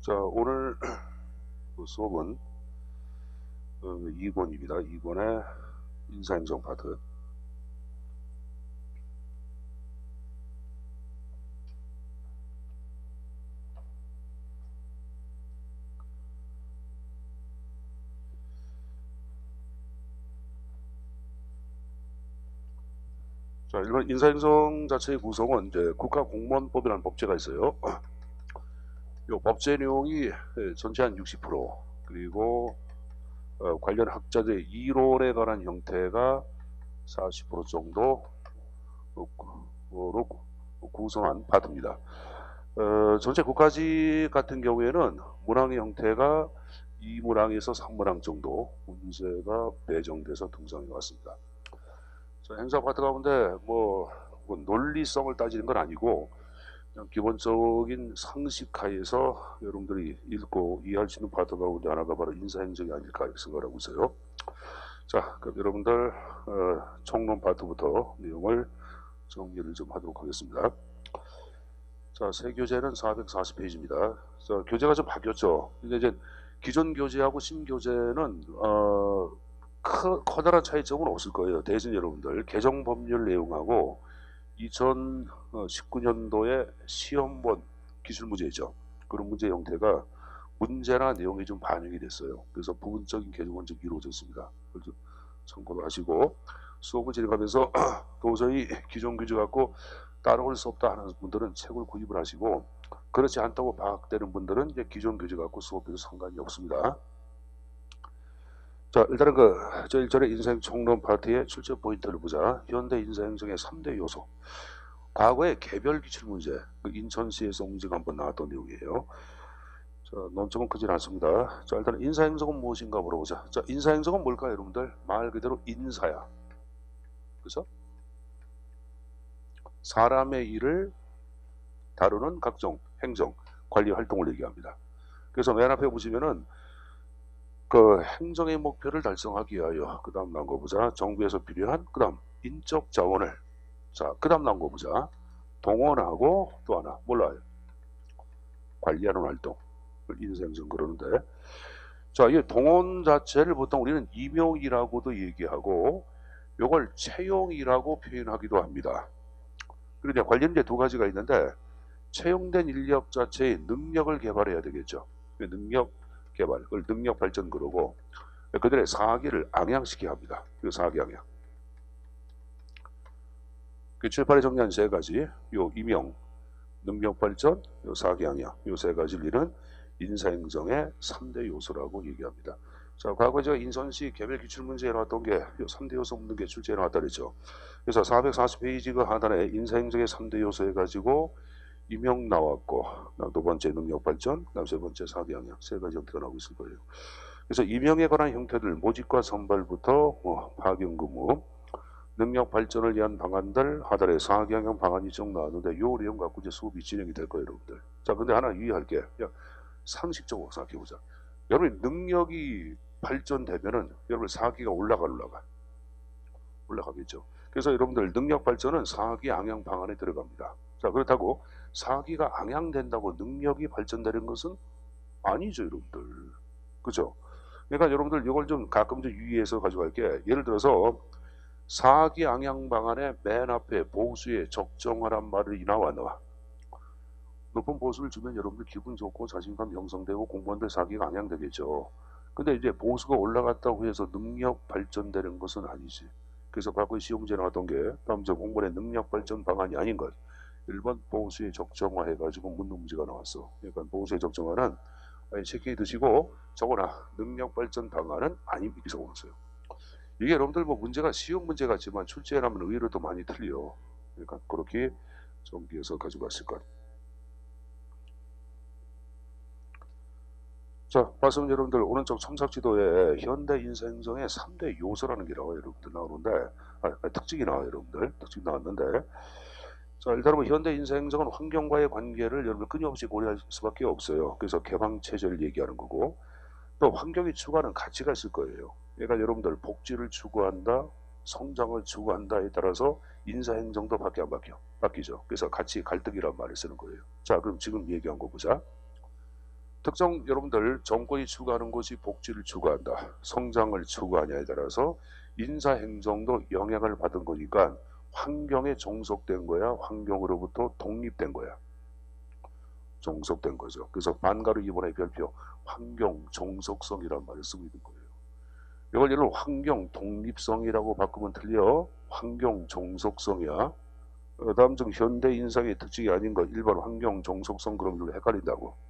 자, 오늘 그 수업은 2권입니다. 2권의 인사행정 파트. 자, 일반 인사행정 자체의 구성은 이제 국가공무원법이라는 법제가 있어요. 이 법제 내용이 전체 한 60%, 그리고 관련 학자들의 이론에 관한 형태가 40% 정도로 구성한 파트입니다. 전체 국가직 같은 경우에는 문항의 형태가 2문항에서 3문항 정도 문제가 배정돼서 등장해 왔습니다. 자, 행사 파트 가운데 뭐 논리성을 따지는 건 아니고 그냥 기본적인 상식하에서 여러분들이 읽고 이해할 수 있는 파트 가운데 하나가 바로 인사행정이 아닐까 생각을 하고 있어요. 자, 그럼 여러분들 총론 파트부터 내용을 정리를 좀 하도록 하겠습니다. 자, 새 교재는 440페이지입니다. 자, 교재가 좀 바뀌었죠. 근데 이제 기존 교재하고 신교재는 커다란 차이점은 없을 거예요. 대신 여러분들 개정 법률 내용하고 2019년도에 시험본 기출문제죠. 그런 문제 형태가 문제나 내용이 좀 반영이 됐어요. 그래서 부분적인 개정은 좀 이루어졌습니다. 그걸 좀 참고를 하시고 수업을 진행하면서 도저히 기존 교재 갖고 따라올 수 없다 하는 분들은 책을 구입을 하시고, 그렇지 않다고 파악되는 분들은 이제 기존 교재 갖고 수업해도 상관이 없습니다. 자, 일단은 저 일전에 인사행 총론 파트의 출제 포인트를 보자. 현대 인사행정의 3대 요소. 과거의 개별 기출 문제, 인천시에서 문제가 한번 나왔던 내용이에요. 자, 논점은 크진 않습니다. 자, 일단 인사행정은 무엇인가 물어보자. 자, 인사행정은 뭘까요, 여러분들? 말 그대로 인사야. 그래서 사람의 일을 다루는 각종 행정, 관리 활동을 얘기합니다. 그래서 맨 앞에 보시면은 그 행정의 목표를 달성하기 위하여, 그 다음 나온 거 보자. 정부에서 필요한, 그 다음 인적 자원을, 자, 그 다음 나온 거 보자. 동원하고 또 하나 몰라요. 관리하는 활동, 인사행정 그러는데, 자, 이 동원 자체를 보통 우리는 임용이라고도 얘기하고 이걸 채용이라고 표현하기도 합니다. 그런데 관련된 두 가지가 있는데, 채용된 인력 자체의 능력을 개발해야 되겠죠. 능력 개발, 그걸 능력 발전 그러고, 그들의 사기를 ang양시켜야 합니다. 그 사기 ang양. 그 7, 8에 정리한 세 가지, 요 임용, 능력 발전, 요 사기 ang양, 요 세 가지를 이루는 인사행정의 3대 요소라고 얘기합니다. 자, 과거 제가 인천시 개별 기출문제에 나왔던 게 3대 요소 없는 게 출제에 나왔다 그랬죠. 그래서 440페이지가 하단에 인사행정의 3대 요소 해가지고 임용 나왔고, 두 번째 능력 발전, 세 번째 사기 ang양, 세 가지 형태가 나오고 있을 거예요. 그래서 임용에 관한 형태들, 모집과 선발부터 파견 근무, 능력 발전을 위한 방안들, 하단에 사기 ang양 방안이 쭉 나왔는데 이 내용 갖고 이제 수업이 진행이 될 거예요, 여러분들. 자, 근데 하나 유의할게. 야, 상식적으로 생각해보자. 여러분 능력이 발전되면은 여러분 사기가 올라가겠죠. 그래서 여러분들 능력 발전은 사기 ang양 방안에 들어갑니다. 자, 그렇다고 사기가 ang양된다고 능력이 발전되는 것은 아니죠, 여러분들. 그죠? 그러니까 여러분들 이걸 좀 가끔 좀 유의해서 가져갈게. 예를 들어서 사기 ang양 방안의 맨 앞에 보수에 적정하란 말이 나와. 높은 보수를 주면 여러분들 기분 좋고 자신감 형성되고 공무원들 사기가 ang양되겠죠. 근데 이제 보수가 올라갔다고 해서 능력 발전되는 것은 아니지. 그래서 과거에 시험 문제 나왔던 게 다음 저 공무원의 능력 발전 방안이 아닌 것. 1번 보수의 적정화 해가지고 묻는 문제가 나왔어. 그러니까 보수의 적정화는 체크해 두시고 적어라. 능력 발전 방안은 아닙니다. 적어놓으세요. 이게 여러분들 뭐 문제가 쉬운 문제 같지만 출제에 하면 의외로 더 많이 틀려. 그러니까 그렇게 정비해서 가져가실 것. 자, 말씀 여러분들 오른쪽 첨삭지도에 현대 인사행정의 3대 요소라는 게 나와요. 여러분들 나오는데 특징이 나와요. 여러분들 특징 나왔는데, 자, 일단 뭐 현대 인사행정은 환경과의 관계를 여러분 끊임없이 고려할 수밖에 없어요. 그래서 개방 체제를 얘기하는 거고, 또 환경이 추구하는 가치가 있을 거예요. 그러니까 여러분들 복지를 추구한다, 성장을 추구한다에 따라서 인사행정도 바뀌어 안 바뀌어? 바뀌죠. 그래서 가치 갈등이란 말을 쓰는 거예요. 자, 그럼 지금 얘기한 거 보자. 특정 여러분들 정권이 추구하는 것이 복지를 추구한다, 성장을 추구하냐에 따라서 인사행정도 영향을 받은 거니까 환경에 종속된 거야, 환경으로부터 독립된 거야. 종속된 거죠. 그래서 반가루 이번에 별표 환경 종속성이라는 말을 쓰고 있는 거예요. 이걸 예를 환경 독립성이라고 바꾸면 틀려. 환경 종속성이야. 다음 중 현대 인상의 특징이 아닌 것 1번 환경 종속성. 그럼 이걸 헷갈린다고.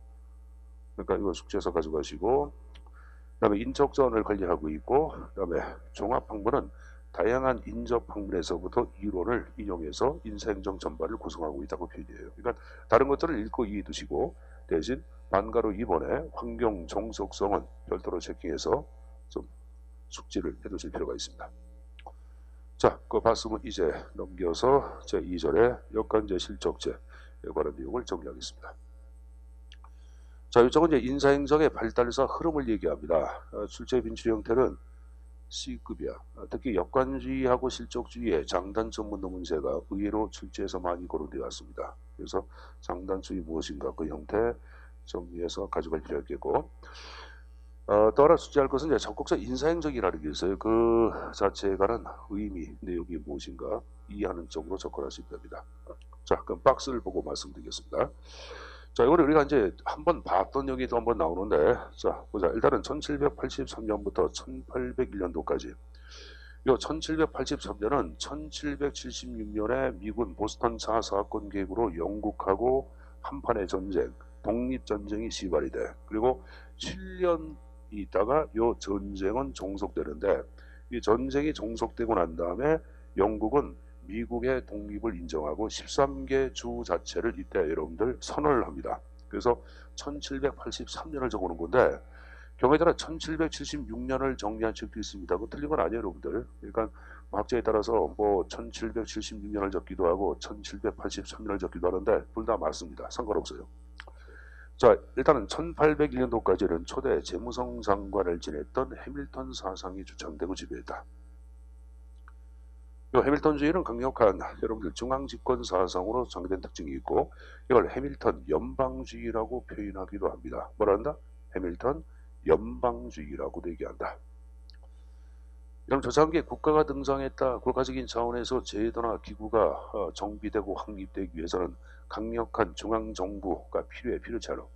그러니까 이거 숙제에서 가져가시고, 그 다음에 인적자원을 관리하고 있고, 그 다음에 종합학문은 다양한 인접학문에서부터 이론을 인용해서 인사행정 전반을 구성하고 있다고 표현해요. 그러니까 다른 것들을 읽고 이해해 두시고 대신 반가로 2번에 환경 종속성은 별도로 체킹해서 좀 숙지를 해두실 필요가 있습니다. 자, 그 봤으면 이제 넘겨서 제2절의 역관제 실적제에 관한 내용을 정리하겠습니다. 자, 이쪽은 이제 인사행정의 발달사 흐름을 얘기합니다. 출제 빈출 형태는 C급이야. 특히 역관주의하고 실적주의의 장단점 묻는 문제가 의외로 출제에서 많이 거론되어 왔습니다. 그래서 장단점이 무엇인가 그 형태 정리해서 가져갈 필요가 있겠고, 또 하나 숙지할 것은 이제 적극적 인사행정이라는 게 있어요. 그 자체에 관한 의미, 내용이 무엇인가 이해하는 쪽으로 접근할 수 있답니다. 자, 그럼 박스를 보고 말씀드리겠습니다. 자, 이거를 우리가 이제 한번 봤던 얘기도 한번 나오는데, 자, 보자. 일단은 1783년부터 1801년도까지. 요 1783년은 1776년에 미군 보스턴 차 사건 계기로 영국하고 한판의 전쟁, 독립전쟁이 시발이 돼. 그리고 7년 있다가 요 전쟁은 종속되는데, 이 전쟁이 종속되고 난 다음에 영국은 미국의 독립을 인정하고 13개 주 자체를 이때 여러분들 선언을 합니다. 그래서 1783년을 적어놓은 건데 경우에 따라 1776년을 정리한 책도 있습니다. 그거 틀린 건 아니에요, 여러분들. 그러니까 학자에 따라서 뭐 1776년을 적기도 하고 1783년을 적기도 하는데 둘 다 맞습니다. 상관없어요. 자, 일단은 1801년도까지는 초대 재무성 장관을 지냈던 해밀턴 사상이 주창되고 지배했다. 이 해밀턴주의는 강력한 여러분들 중앙집권 사상으로 정의된 특징이 있고 이걸 해밀턴 연방주의라고 표현하기도 합니다. 뭐라 한다? 해밀턴 연방주의라고도 얘기한다. 이런 조상기에 국가가 등장했다. 국가적인 차원에서 제도나 기구가 정비되고 확립되기 위해서는 강력한 중앙정부가 필요해. 필요처럼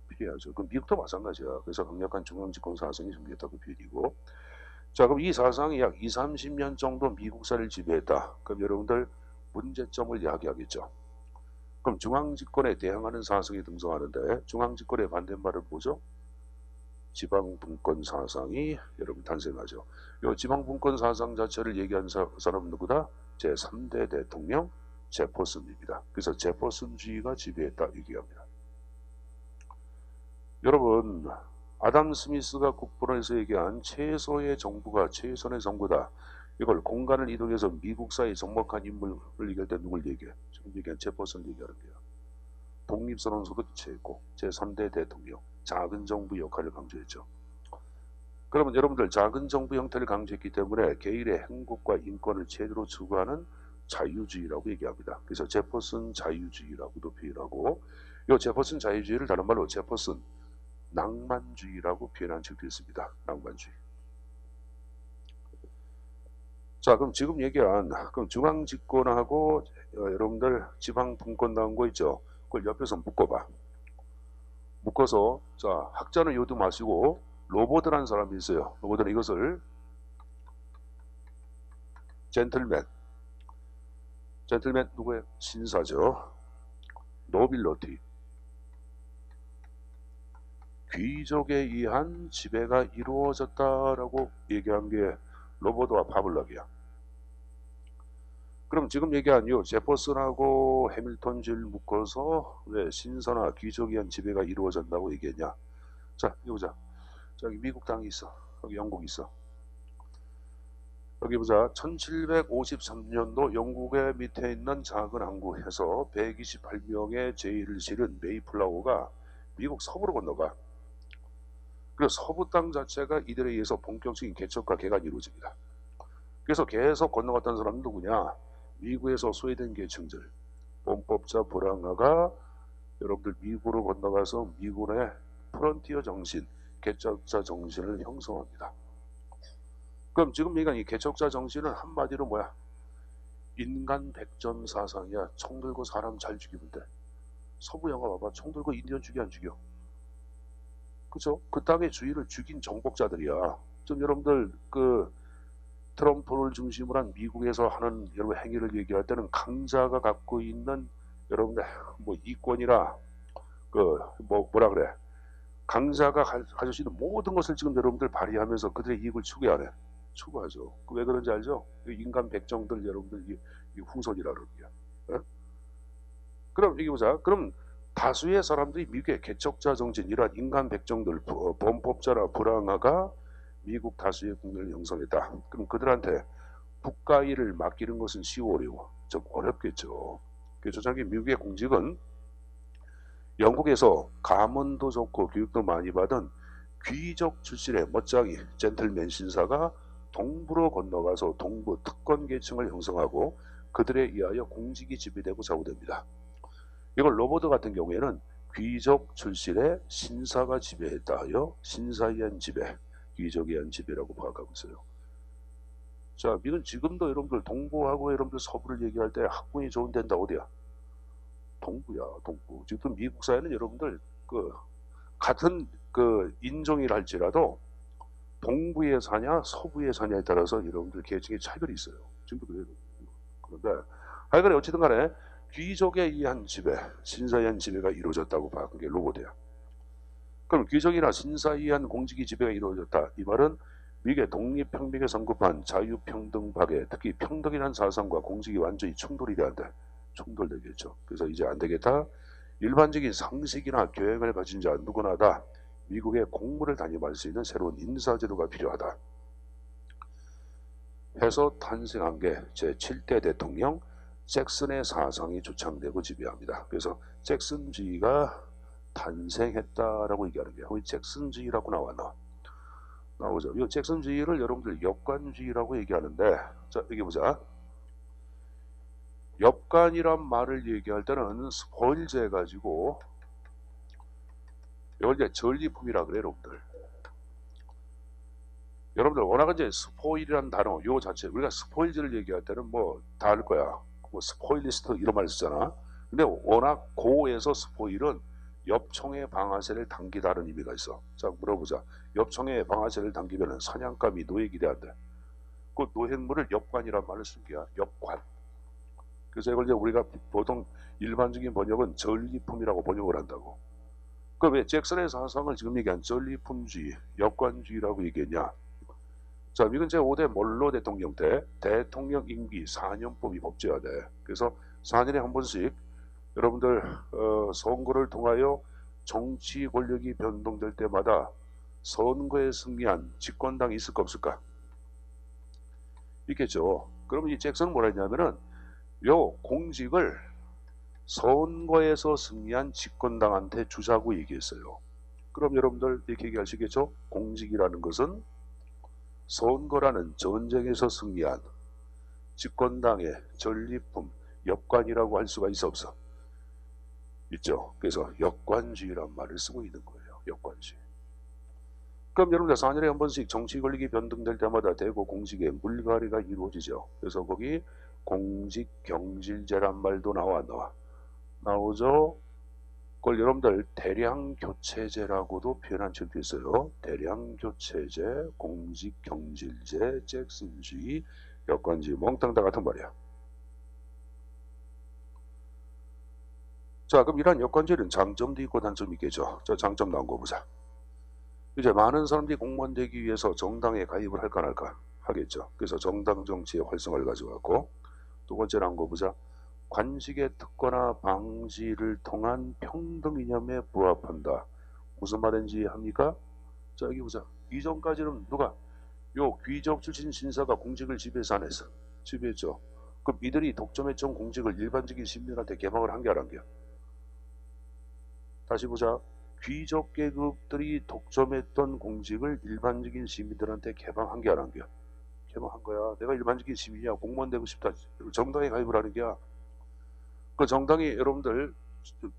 필요하죠. 그럼 미국도 마찬가지야. 그래서 강력한 중앙집권 사상이 정비했다고 표현이고, 자, 그럼 이 사상이 약 20, 30년 정도 미국사를 지배했다. 그럼 여러분들 문제점을 이야기하겠죠. 그럼 중앙집권에 대항하는 사상이 등장하는데 중앙집권의 반대말을 보죠. 지방분권 사상이 여러분 탄생하죠. 이 지방분권 사상 자체를 얘기한 사람은 누구다? 제3대 대통령 제퍼슨입니다. 그래서 제퍼슨주의가 지배했다 얘기합니다. 여러분, 아담 스미스가 국본에서 얘기한 최소의 정부가 최선의 정부다. 이걸 공간을 이동해서 미국사의 정확한 인물을 얘기할 때 누굴 얘기해? 지금 얘기한 제퍼슨 얘기하는 거야. 독립선언서도 취했고 제3대 대통령, 작은 정부 역할을 강조했죠. 그러면 여러분들 작은 정부 형태를 강조했기 때문에 개인의 행복과 인권을 제대로 추구하는 자유주의라고 얘기합니다. 그래서 제퍼슨 자유주의라고도 표현하고, 이 제퍼슨 자유주의를 다른 말로 제퍼슨 낭만주의라고 표현한 적도 있습니다. 낭만주의. 자, 그럼 지금 얘기한 그럼 중앙집권하고 여러분들 지방분권 나온 거 있죠? 그걸 옆에서 묶어봐. 묶어서 자, 학자는 요도 마시고 로버드라는 사람이 있어요. 로버드는 이것을 젠틀맨 누구의 신사죠? 노빌러티, 귀족에 의한 지배가 이루어졌다라고 얘기한 게 로버드와 파블락이야. 그럼 지금 얘기한 요 제퍼슨하고 해밀턴주의를 묶어서 왜 신사나 귀족에 의한 지배가 이루어졌다고 얘기했냐? 자, 여기 보자. 저기 미국 땅이 있어. 여기 영국이 있어. 여기 보자. 1753년도 영국의 밑에 있는 작은 항구에서 128명의 제의를 실은 메이플라워가 미국 서부로 건너가. 그래서 서부 땅 자체가 이들에 의해서 본격적인 개척과 개간이 이루어집니다. 그래서 계속 건너갔던 사람은 누구냐? 미국에서 소외된 계층들, 범법자 불황아가 여러분들 미국으로 건너가서 미군의 프론티어 정신, 개척자 정신을 형성합니다. 그럼 지금 얘기한 이 개척자 정신은 한마디로 뭐야? 인간 백전 사상이야. 총 들고 사람 잘 죽이면 돼. 서부 영화 봐봐. 총 들고 인디언 죽여 안 죽여? 그죠? 그 땅의 주인을 죽인 정복자들이야. 좀 여러분들 그 트럼프를 중심으로 한 미국에서 하는 여러분 행위를 얘기할 때는 강자가 갖고 있는 여러분들 뭐 이권이나 그 뭐라 그래? 강자가 가질 수 있는 모든 것을 지금 여러분들 발휘하면서 그들의 이익을 추구하네. 추구하죠. 왜 그런지 알죠? 인간 백정들 여러분들 이 후손이라 그러는 거야. 그럼 여기 보자. 그럼 다수의 사람들이 미국의 개척자 정신, 이러한 인간 백정들, 범법자라 불황아가 미국 다수의 국민을 형성했다. 그럼 그들한테 국가일을 맡기는 것은 쉬워 어려워? 좀 어렵겠죠. 그래서 저기 미국의 공직은 영국에서 가문도 좋고 교육도 많이 받은 귀족 출신의 멋쟁이 젠틀맨 신사가 동부로 건너가서 동부 특권 계층을 형성하고 그들에 의하여 공직이 지배되고 좌우됩니다. 이걸 로버트 같은 경우에는 귀족 출신의 신사가 지배했다 하여 신사에 의한 지배, 귀족에 의한 지배라고 파악하고 있어요. 자, 미국은 지금도 여러분들 동부하고 여러분들 서부를 얘기할 때 학군이 좋은 데는 다 어디야? 동부야, 동부. 지금 미국 사회는 여러분들 그 같은 그 인종이라 할지라도 동부에 사냐 서부에 사냐에 따라서 여러분들 계층의 차별이 있어요. 지금도 그래요. 그런데 하여간에 어찌든 간에 귀족에 의한 지배, 신사에 의한 지배가 이루어졌다고 봐은 게 로버트야. 그럼 귀족이나 신사에 의한 공직이 지배가 이루어졌다. 이 말은 미국의 독립혁명에 성급한 자유평등박에 특히 평등이라는 사상과 공직이 완전히 충돌이 돼야 충돌되겠죠. 그래서 이제 안 되겠다. 일반적인 상식이나 교양을 가진 자 누구나 다 미국의 공무를 담임할 수 있는 새로운 인사제도가 필요하다. 해서 탄생한 게 제7대 대통령 잭슨의 사상이 주창되고 지배합니다. 그래서 잭슨주의가 탄생했다라고 얘기하는 게 왜 잭슨주의라고 나오죠. 이 잭슨주의를 여러분들 엽관주의라고 얘기하는데, 자 여기 보자. 엽관이란 말을 얘기할 때는 스포일제 가지고 이걸 이제 전리품이라 그래 여러분들. 여러분들 워낙 이제 스포일이라는 단어 요 자체 우리가 스포일즈를 얘기할 때는 뭐 다 알 거야. 뭐 스포일리스트 이런 말 쓰잖아. 근데 워낙 고에서 스포일은 엽총의 방아쇠를 당기다는 의미가 있어. 자 물어보자. 엽총의 방아쇠를 당기면 사냥감이 노예 기대한대. 그 노획물을 엽관이란 말을 쓴 게야. 엽관. 그래서 이걸 이제 우리가 보통 일반적인 번역은 전리품이라고 번역을 한다고. 그 왜 잭슨의 사상을 지금 얘기한 전리품주의, 엽관주의라고 얘기했냐? 자, 미국은 제5대 몰로 대통령 때 대통령 임기 4년법이 법제화돼. 그래서 4년에 한 번씩 여러분들 선거를 통하여 정치 권력이 변동될 때마다 선거에 승리한 집권당이 있을까 없을까? 있겠죠. 그러면 이 잭슨은 뭐라 했냐면은 요 공직을 선거에서 승리한 집권당한테 주자고 얘기했어요. 그럼 여러분들 이렇게 얘기하시겠죠? 공직이라는 것은 선거라는 전쟁에서 승리한 집권당의 전리품, 엽관이라고 할 수가 있어 없어? 있죠. 그래서 엽관주의란 말을 쓰고 있는 거예요. 엽관주의. 그럼 여러분들 4년에 한 번씩 정치 권력이 변동될 때마다 대고 공직의 물갈이가 이루어지죠. 그래서 거기 공직경질제란 말도 나오죠. 그걸 여러분들 대량교체제라고도 표현한 적도 있어요. 대량교체제, 공직경질제, 잭슨주의, 엽관주의, 몽땅 다 같은 말이야. 자, 그럼 이러한 엽관주의는 장점도 있고 단점이 있겠죠. 자, 장점 나온 거 보자. 이제 많은 사람들이 공무원 되기 위해서 정당에 가입을 할까 말까 하겠죠. 그래서 정당 정치의 활성화를 가져갔고, 두 번째 나온 거 보자. 관직의 특권화 방지를 통한 평등 이념에 부합한다. 무슨 말인지 합니까? 자 여기 보자. 이전까지는 누가? 요 귀족 출신 신사가 공직을 지배해서 안 했어. 지배했죠. 그럼 이들이 독점했던 공직을 일반적인 시민들한테 개방을 한 게 안 한 게야. 다시 보자. 귀족 계급들이 독점했던 공직을 일반적인 시민들한테 개방한 게 안 한 게야. 개방한 거야. 내가 일반적인 시민이야. 공무원 되고 싶다. 정당에 가입을 하는 게야. 그 정당이 여러분들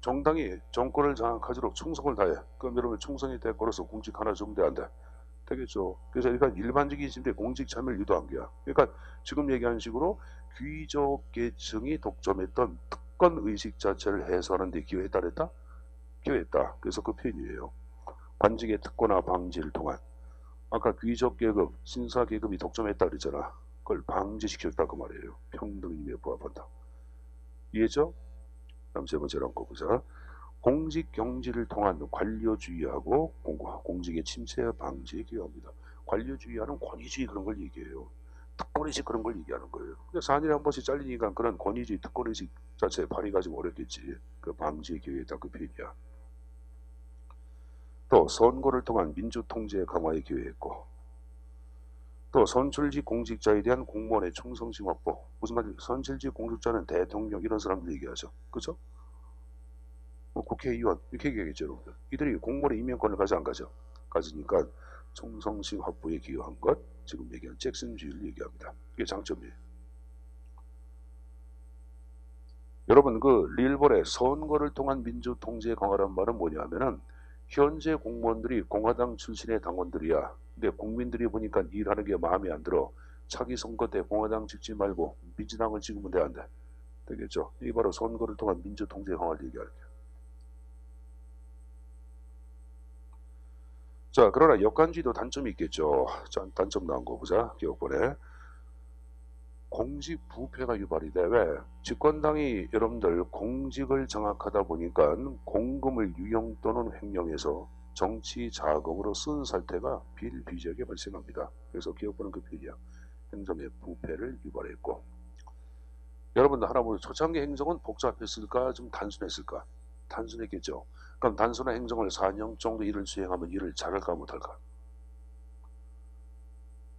정당이 정권을 장악하도록 충성을 다해. 그럼 여러분 충성이 대가로서 공직 하나 주면 돼, 안 돼? 되겠죠. 그래서 일단 일반적인 시민들의 공직 참여를 유도한 거야. 그러니까 지금 얘기한 식으로 귀족 계층이 독점했던 특권 의식 자체를 해소하는 데 기여했다 그랬다? 기여했다. 그래서 그 표현이에요. 관직의 특권화 방지를 통한. 아까 귀족 계급, 신사 계급이 독점했다 그랬잖아. 그걸 방지시켰다 그 말이에요. 평등임에 부합한다. 이해죠? 다음 세 번째로 한번 보자. 공직 경지를 통한 관료주의하고 공직의 침체 방지에 기여합니다. 관료주의하는 권위주의 그런 걸 얘기해요. 특권의식 그런 걸 얘기하는 거예요. 근데 4년에 한 번씩 잘리니까 그런 권위주의 특권의식 자체 발휘가 좀 어렵겠지. 그 방지에 기여했다 그 표현이야. 또 선거를 통한 민주통제 강화에 기여했고, 또 선출직 공직자에 대한 공무원의 충성심 확보. 무슨 말이에요? 선출직 공직자는 대통령 이런 사람들 얘기하죠. 그죠? 뭐 국회의원 이렇게 얘기하겠죠, 여러분들. 이들이 공무원의 임명권을 가져 안 가져? 가지니까 충성심 확보에 기여한 것, 지금 얘기한 잭슨주의를 얘기합니다. 이게 장점이에요. 여러분 그 릴볼의 선거를 통한 민주통제 강화란 말은 뭐냐면은 현재 공무원들이 공화당 출신의 당원들이야. 근데 국민들이 보니까 일하는 게 마음에 안 들어. 차기 선거 때 공화당 찍지 말고 민주당을 찍으면 돼, 안 돼? 되겠죠? 이게 바로 선거를 통한 민주통제 강화를 얘기하는 거예요. 자, 그러나 역관주의도 단점이 있겠죠. 자, 단점 나온 거 보자. 기억번에. 공직 부패가 유발이 돼. 왜? 집권당이 여러분들 공직을 장악하다 보니까 공금을 유용 또는 횡령해서 정치 자금으로 쓴 사태가 비일비재하게 발생합니다. 그래서 기억번은 그 표현이야. 행정의 부패를 유발했고. 여러분들 하나 보세요. 초창기 행정은 복잡했을까? 좀 단순했을까? 단순했겠죠. 그럼 단순한 행정을 4년 정도 일을 수행하면 일을 잘할까 못할까?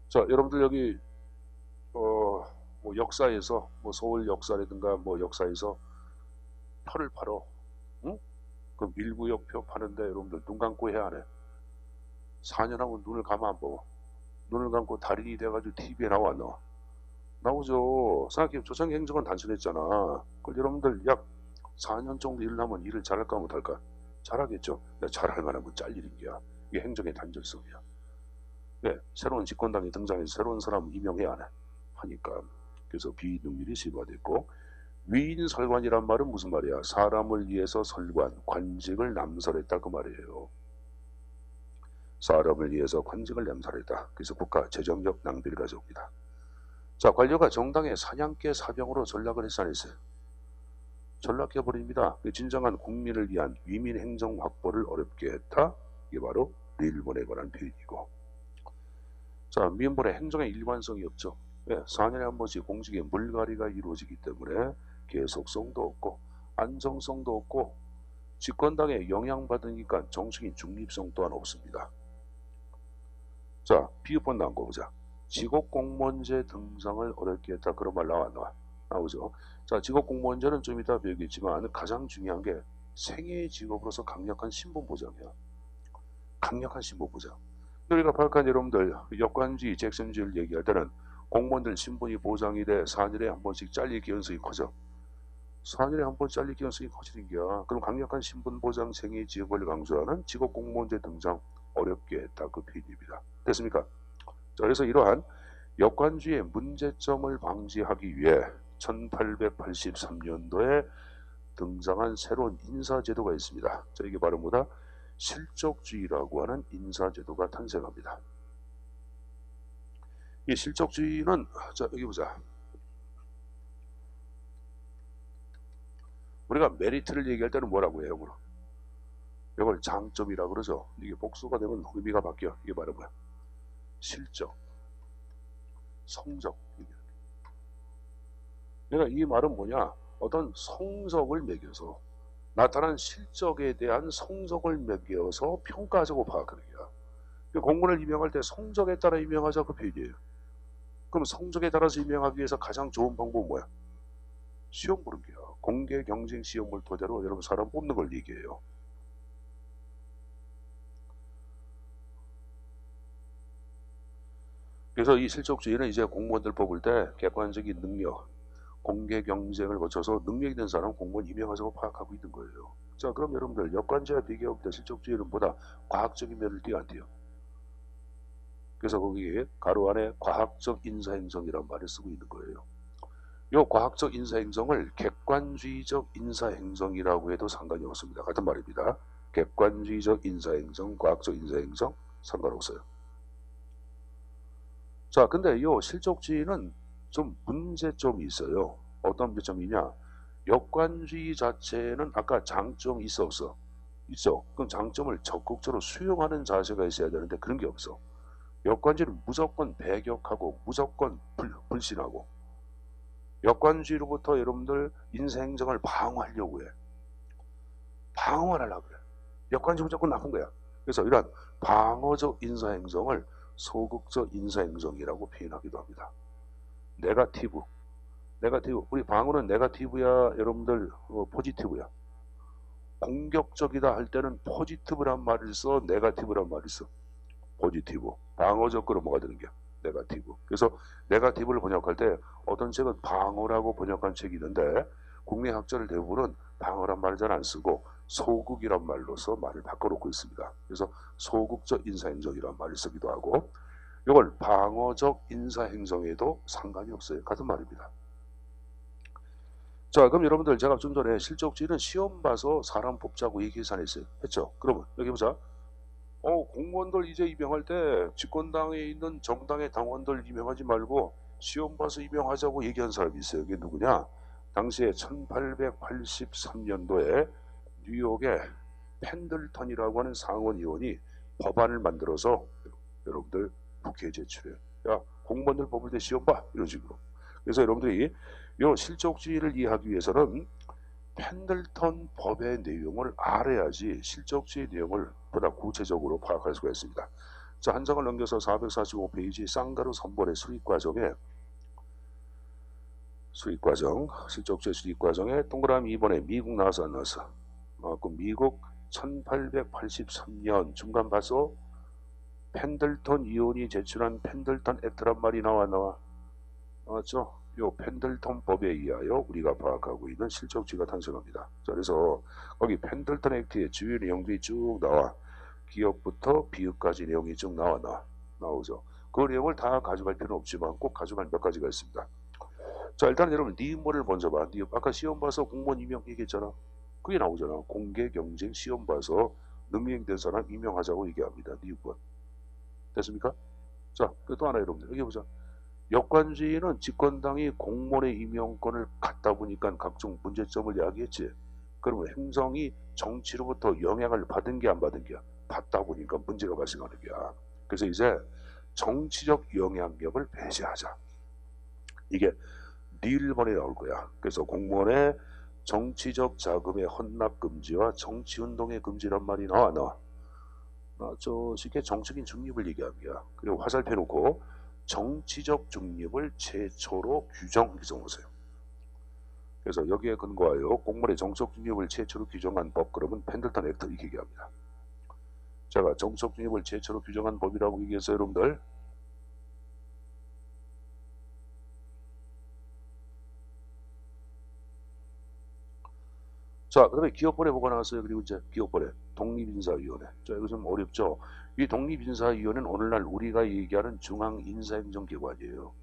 자, 여러분들 여기 뭐 역사에서 뭐 서울 역사라든가 뭐 역사에서 표를 팔어, 응? 그 밀구역 표 파는데 여러분들 눈 감고 해야 하네. 4년 하면 눈을 감아 안 보고 눈을 감고 달인이 돼가지고 TV에 나와 안 나와? 나오죠. 생각해 조창기 행정은 단순했잖아. 그 여러분들 약 4년 정도 일을 하면 일을 잘할까 못할까? 잘하겠죠. 잘할 만하면 잘리는 게야. 이게 행정의 단절성이야. 네, 새로운 집권당이 등장해서 새로운 사람 임명해야 하네. 하니까. 그래서 비능률이 시바됐고, 위인설관이란 말은 무슨 말이야? 사람을 위해서 설관, 관직을 남설했다 그 말이에요. 사람을 위해서 관직을 남설했다. 그래서 국가 재정력 낭비를 가져옵니다. 자, 관료가 정당의 사냥개 사병으로 전락을 했어 안 했어요? 전락해버립니다. 진정한 국민을 위한 위민 행정 확보를 어렵게 했다. 이게 바로 릴본에 관한 표현이고. 자, 미연본의 행정에 일관성이 없죠. 왜? 4년에 한 번씩 공직의 물갈이가 이루어지기 때문에 계속성도 없고 안정성도 없고 집권당에 영향받으니까 정치인 중립성 또한 없습니다. 자, 비유본 나온 거 보자. 직업공무원제 등장을 어렵게 했다. 그런 말 나오죠. 자, 직업공무원제는 좀 이따 배우겠지만 가장 중요한 게 생애의 직업으로서 강력한 신분보장이야. 강력한 신분보장. 우리가 발칸 여러분들 역관주의 잭슨주의를 얘기할 때는 공무원들 신분이 보장이 돼 4년에 한 번씩 잘릴 기원성이 커져. 4년에 한 번 잘릴 기원성이 커지는 거야. 그럼 강력한 신분 보장 생애 직업을 강조하는 직업공무원제 등장 어렵게 했다. 그 표현입니다. 됐습니까? 자, 그래서 이러한 역관주의의 문제점을 방지하기 위해 1883년도에 등장한 새로운 인사제도가 있습니다. 자, 이게 바로 뭐다? 실적주의라고 하는 인사제도가 탄생합니다. 이 실적주의는, 자, 여기 보자. 우리가 메리트를 얘기할 때는 뭐라고 해요? 이걸 장점이라고 그러죠. 이게 복수가 되면 의미가 바뀌어. 이게 바로 뭐야? 실적, 성적. 그러니까 이 말은 뭐냐? 어떤 성적을 매겨서 나타난 실적에 대한 성적을 매겨서 평가하자고 파악하는 거야. 공무원을 임명할 때 성적에 따라 임명하자 그 표현이에요. 그럼 성적에 따라서 임명하기 위해서 가장 좋은 방법은 뭐야? 시험 보는 거야. 공개 경쟁 시험을 토대로 여러분 사람 뽑는 걸 얘기해요. 그래서 이 실적주의는 이제 공무원들 뽑을 때 객관적인 능력, 공개 경쟁을 거쳐서 능력이 된 사람 공무원 임명하자고 파악하고 있는 거예요. 자, 그럼 여러분들 역관제와 비교할 때 실적주의는 보다 과학적인 면을 띄어 안 띄어? 그래서 거기에 가로 안에 과학적 인사행정이란 말을 쓰고 있는 거예요. 이 과학적 인사행정을 객관주의적 인사행정이라고 해도 상관이 없습니다. 같은 말입니다. 객관주의적 인사행정, 과학적 인사행정 상관없어요. 자, 근데 이 실적주의는 좀 문제점이 있어요. 어떤 문제점이냐? 역관주의 자체는 아까 장점이 있어 없어? 있어. 그럼 장점을 적극적으로 수용하는 자세가 있어야 되는데 그런 게 없어. 역관주의는 무조건 배격하고 무조건 불신하고 역관주의로부터 여러분들 인사행정을 방어하려고 해. 방어를 하려고 그래. 역관주의 무조건 나쁜 거야. 그래서 이러한 방어적 인사행정을 소극적 인사행정이라고 표현하기도 합니다. 네거티브. 우리 방어는 네거티브야, 여러분들 포지티브야. 공격적이다 할 때는 포지티브란 말을 써, 네거티브란 말을 써. 포지티브. 방어적 거로 뭐가 되는 게 네거티브. 그래서 네거티브를 번역할 때 어떤 책은 방어라고 번역한 책이 있는데 국내 학자들 대부분은 방어란 말을 잘 안 쓰고 소극이란 말로서 말을 바꿔놓고 있습니다. 그래서 소극적 인사행정이란 말을 쓰기도 하고 이걸 방어적 인사행정에도 상관이 없어요. 같은 말입니다. 자, 그럼 여러분들 제가 좀 전에 실적주의는 시험 봐서 사람 뽑자고 얘기 계산했어요. 했죠? 그러면 여기 보자. 공무원들 이제 임명할 때 집권당에 있는 정당의 당원들 임명하지 말고 시험 봐서 임명하자고 얘기한 사람이 있어요. 이게 누구냐? 당시에 1883년도에 뉴욕의 펜들턴이라고 하는 상원 의원이 법안을 만들어서 여러분들 국회에 제출해요. 야, 공무원들 뽑을 때 시험 봐. 이런 식으로. 그래서 여러분들이 이 실적주의를 이해하기 위해서는 펜들턴 법의 내용을 알아야지 실적주의 내용을 보다 구체적으로 파악할 수가 있습니다. 자, 한 장을 넘겨서 445페이지 쌍가루 선본의 수립과정에 실적주의 수립과정에 동그라미 2번에 미국 나와서 안 나왔어? 그 미국 1883년 중간 봐서 펜들턴 의원이 제출한 펜들턴 액트란 말이 나왔죠? 요 펜들턴 법에 의하여 우리가 파악하고 있는 실적주의가 탄생합니다. 자, 그래서 거기 펜들턴 액트의 주요 내용들이 쭉 나와. 기업부터 비읍까지 내용이 쭉 나오죠. 그 내용을 다 가져갈 필요는 없지만 꼭 가져갈 몇 가지가 있습니다. 자, 일단 여러분 니은모를 먼저 봐. 니은. 아까 시험 봐서 공무원 임명 얘기했잖아. 그게 나오잖아. 공개 경쟁 시험 봐서 능력된 사람 임명하자고 얘기합니다. 니은번. 됐습니까? 자, 또 하나 여러분들 여기 보자. 역관주의는 집권당이 공무원의 임명권을 갖다 보니까 각종 문제점을 이야기했지. 그러면 행정이 정치로부터 영향을 받은 게 안 받은 게 받다 보니까 문제가 발생하는 거야. 그래서 이제 정치적 영향력을 배제하자. 이게 니을번에 나올 거야. 그래서 공무원의 정치적 자금의 헌납 금지와 정치운동의 금지란 말이 나와. 쉽게 정치적인 중립을 얘기하는 거야. 그리고 화살표 놓고 정치적 중립을 최초로 규정해보세요. 그래서 여기에 근거하여 공무원의 정치적 중립을 최초로 규정한 법, 그러면 펜들턴 액트 이렇게 얘기합니다. 제가 정치적 중립을 최초로 규정한 법이라고 얘기해서 여러분들 자, 그 다음에 기업번에 뭐가 나왔어요? 그리고 이제 기업번에 독립인사위원회. 자, 이거 좀 어렵죠? 이 독립인사위원회는 오늘날 우리가 얘기하는 중앙인사행정기관이에요.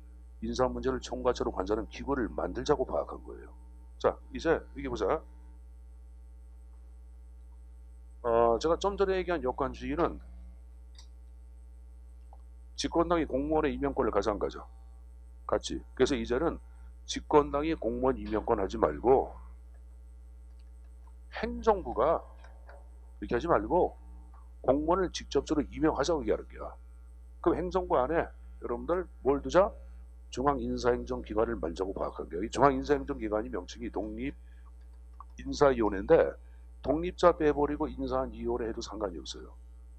인사 문제를 총괄적으로 관장하는 기구를 만들자고 파악한 거예요. 자, 이제 여기 보자. 제가 좀 전에 얘기한 역관주의는 집권당이 공무원의 임명권을 가져간 거죠. 같이. 그래서 이제는 집권당이 공무원 임명권 하지 말고 행정부가 이렇게 하지 말고 공무원을 직접적으로 임명하자고 얘기하는 거야. 그럼 행정부 안에 여러분들 뭘 두자? 중앙인사행정기관을 만들자고 파악한 거야. 이 중앙인사행정기관이 명칭이 독립인사위원회인데 독립자 빼버리고 인사한 위원회 해도 상관이 없어요.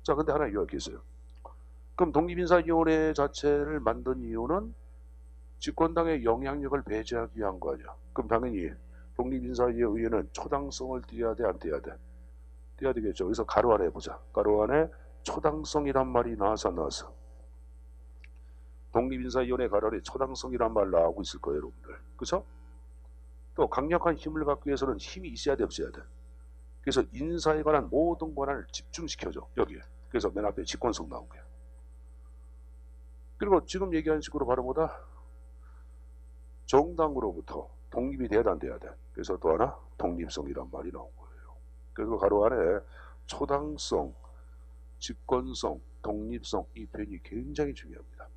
자, 근데 하나 이유가 있어요. 그럼 독립인사위원회 자체를 만든 이유는 집권당의 영향력을 배제하기 위한 거 아니야. 그럼 당연히 독립인사위원회는 초당성을 띄어야 돼, 안 띄어야 돼? 띄어야 되겠죠. 그래서 가로 안에 해보자. 가로 안에 초당성이란 말이 나와서 안 나왔어. 독립인사위원회 가로 안에 초당성이란 말 나오고 있을 거예요, 여러분들. 그쵸? 또 강력한 힘을 갖기 위해서는 힘이 있어야 돼, 없어야 돼. 그래서 인사에 관한 모든 권한을 집중시켜줘, 여기에. 그래서 맨 앞에 직권성 나온 거야. 그리고 지금 얘기한 식으로 바로 뭐다? 정당으로부터 독립이 돼야 안 돼야 돼. 그래서 또 하나 독립성이란 말이 나온 거예요. 그래서 가로 안에 초당성, 집권성, 독립성 이 표현이 굉장히 중요합니다.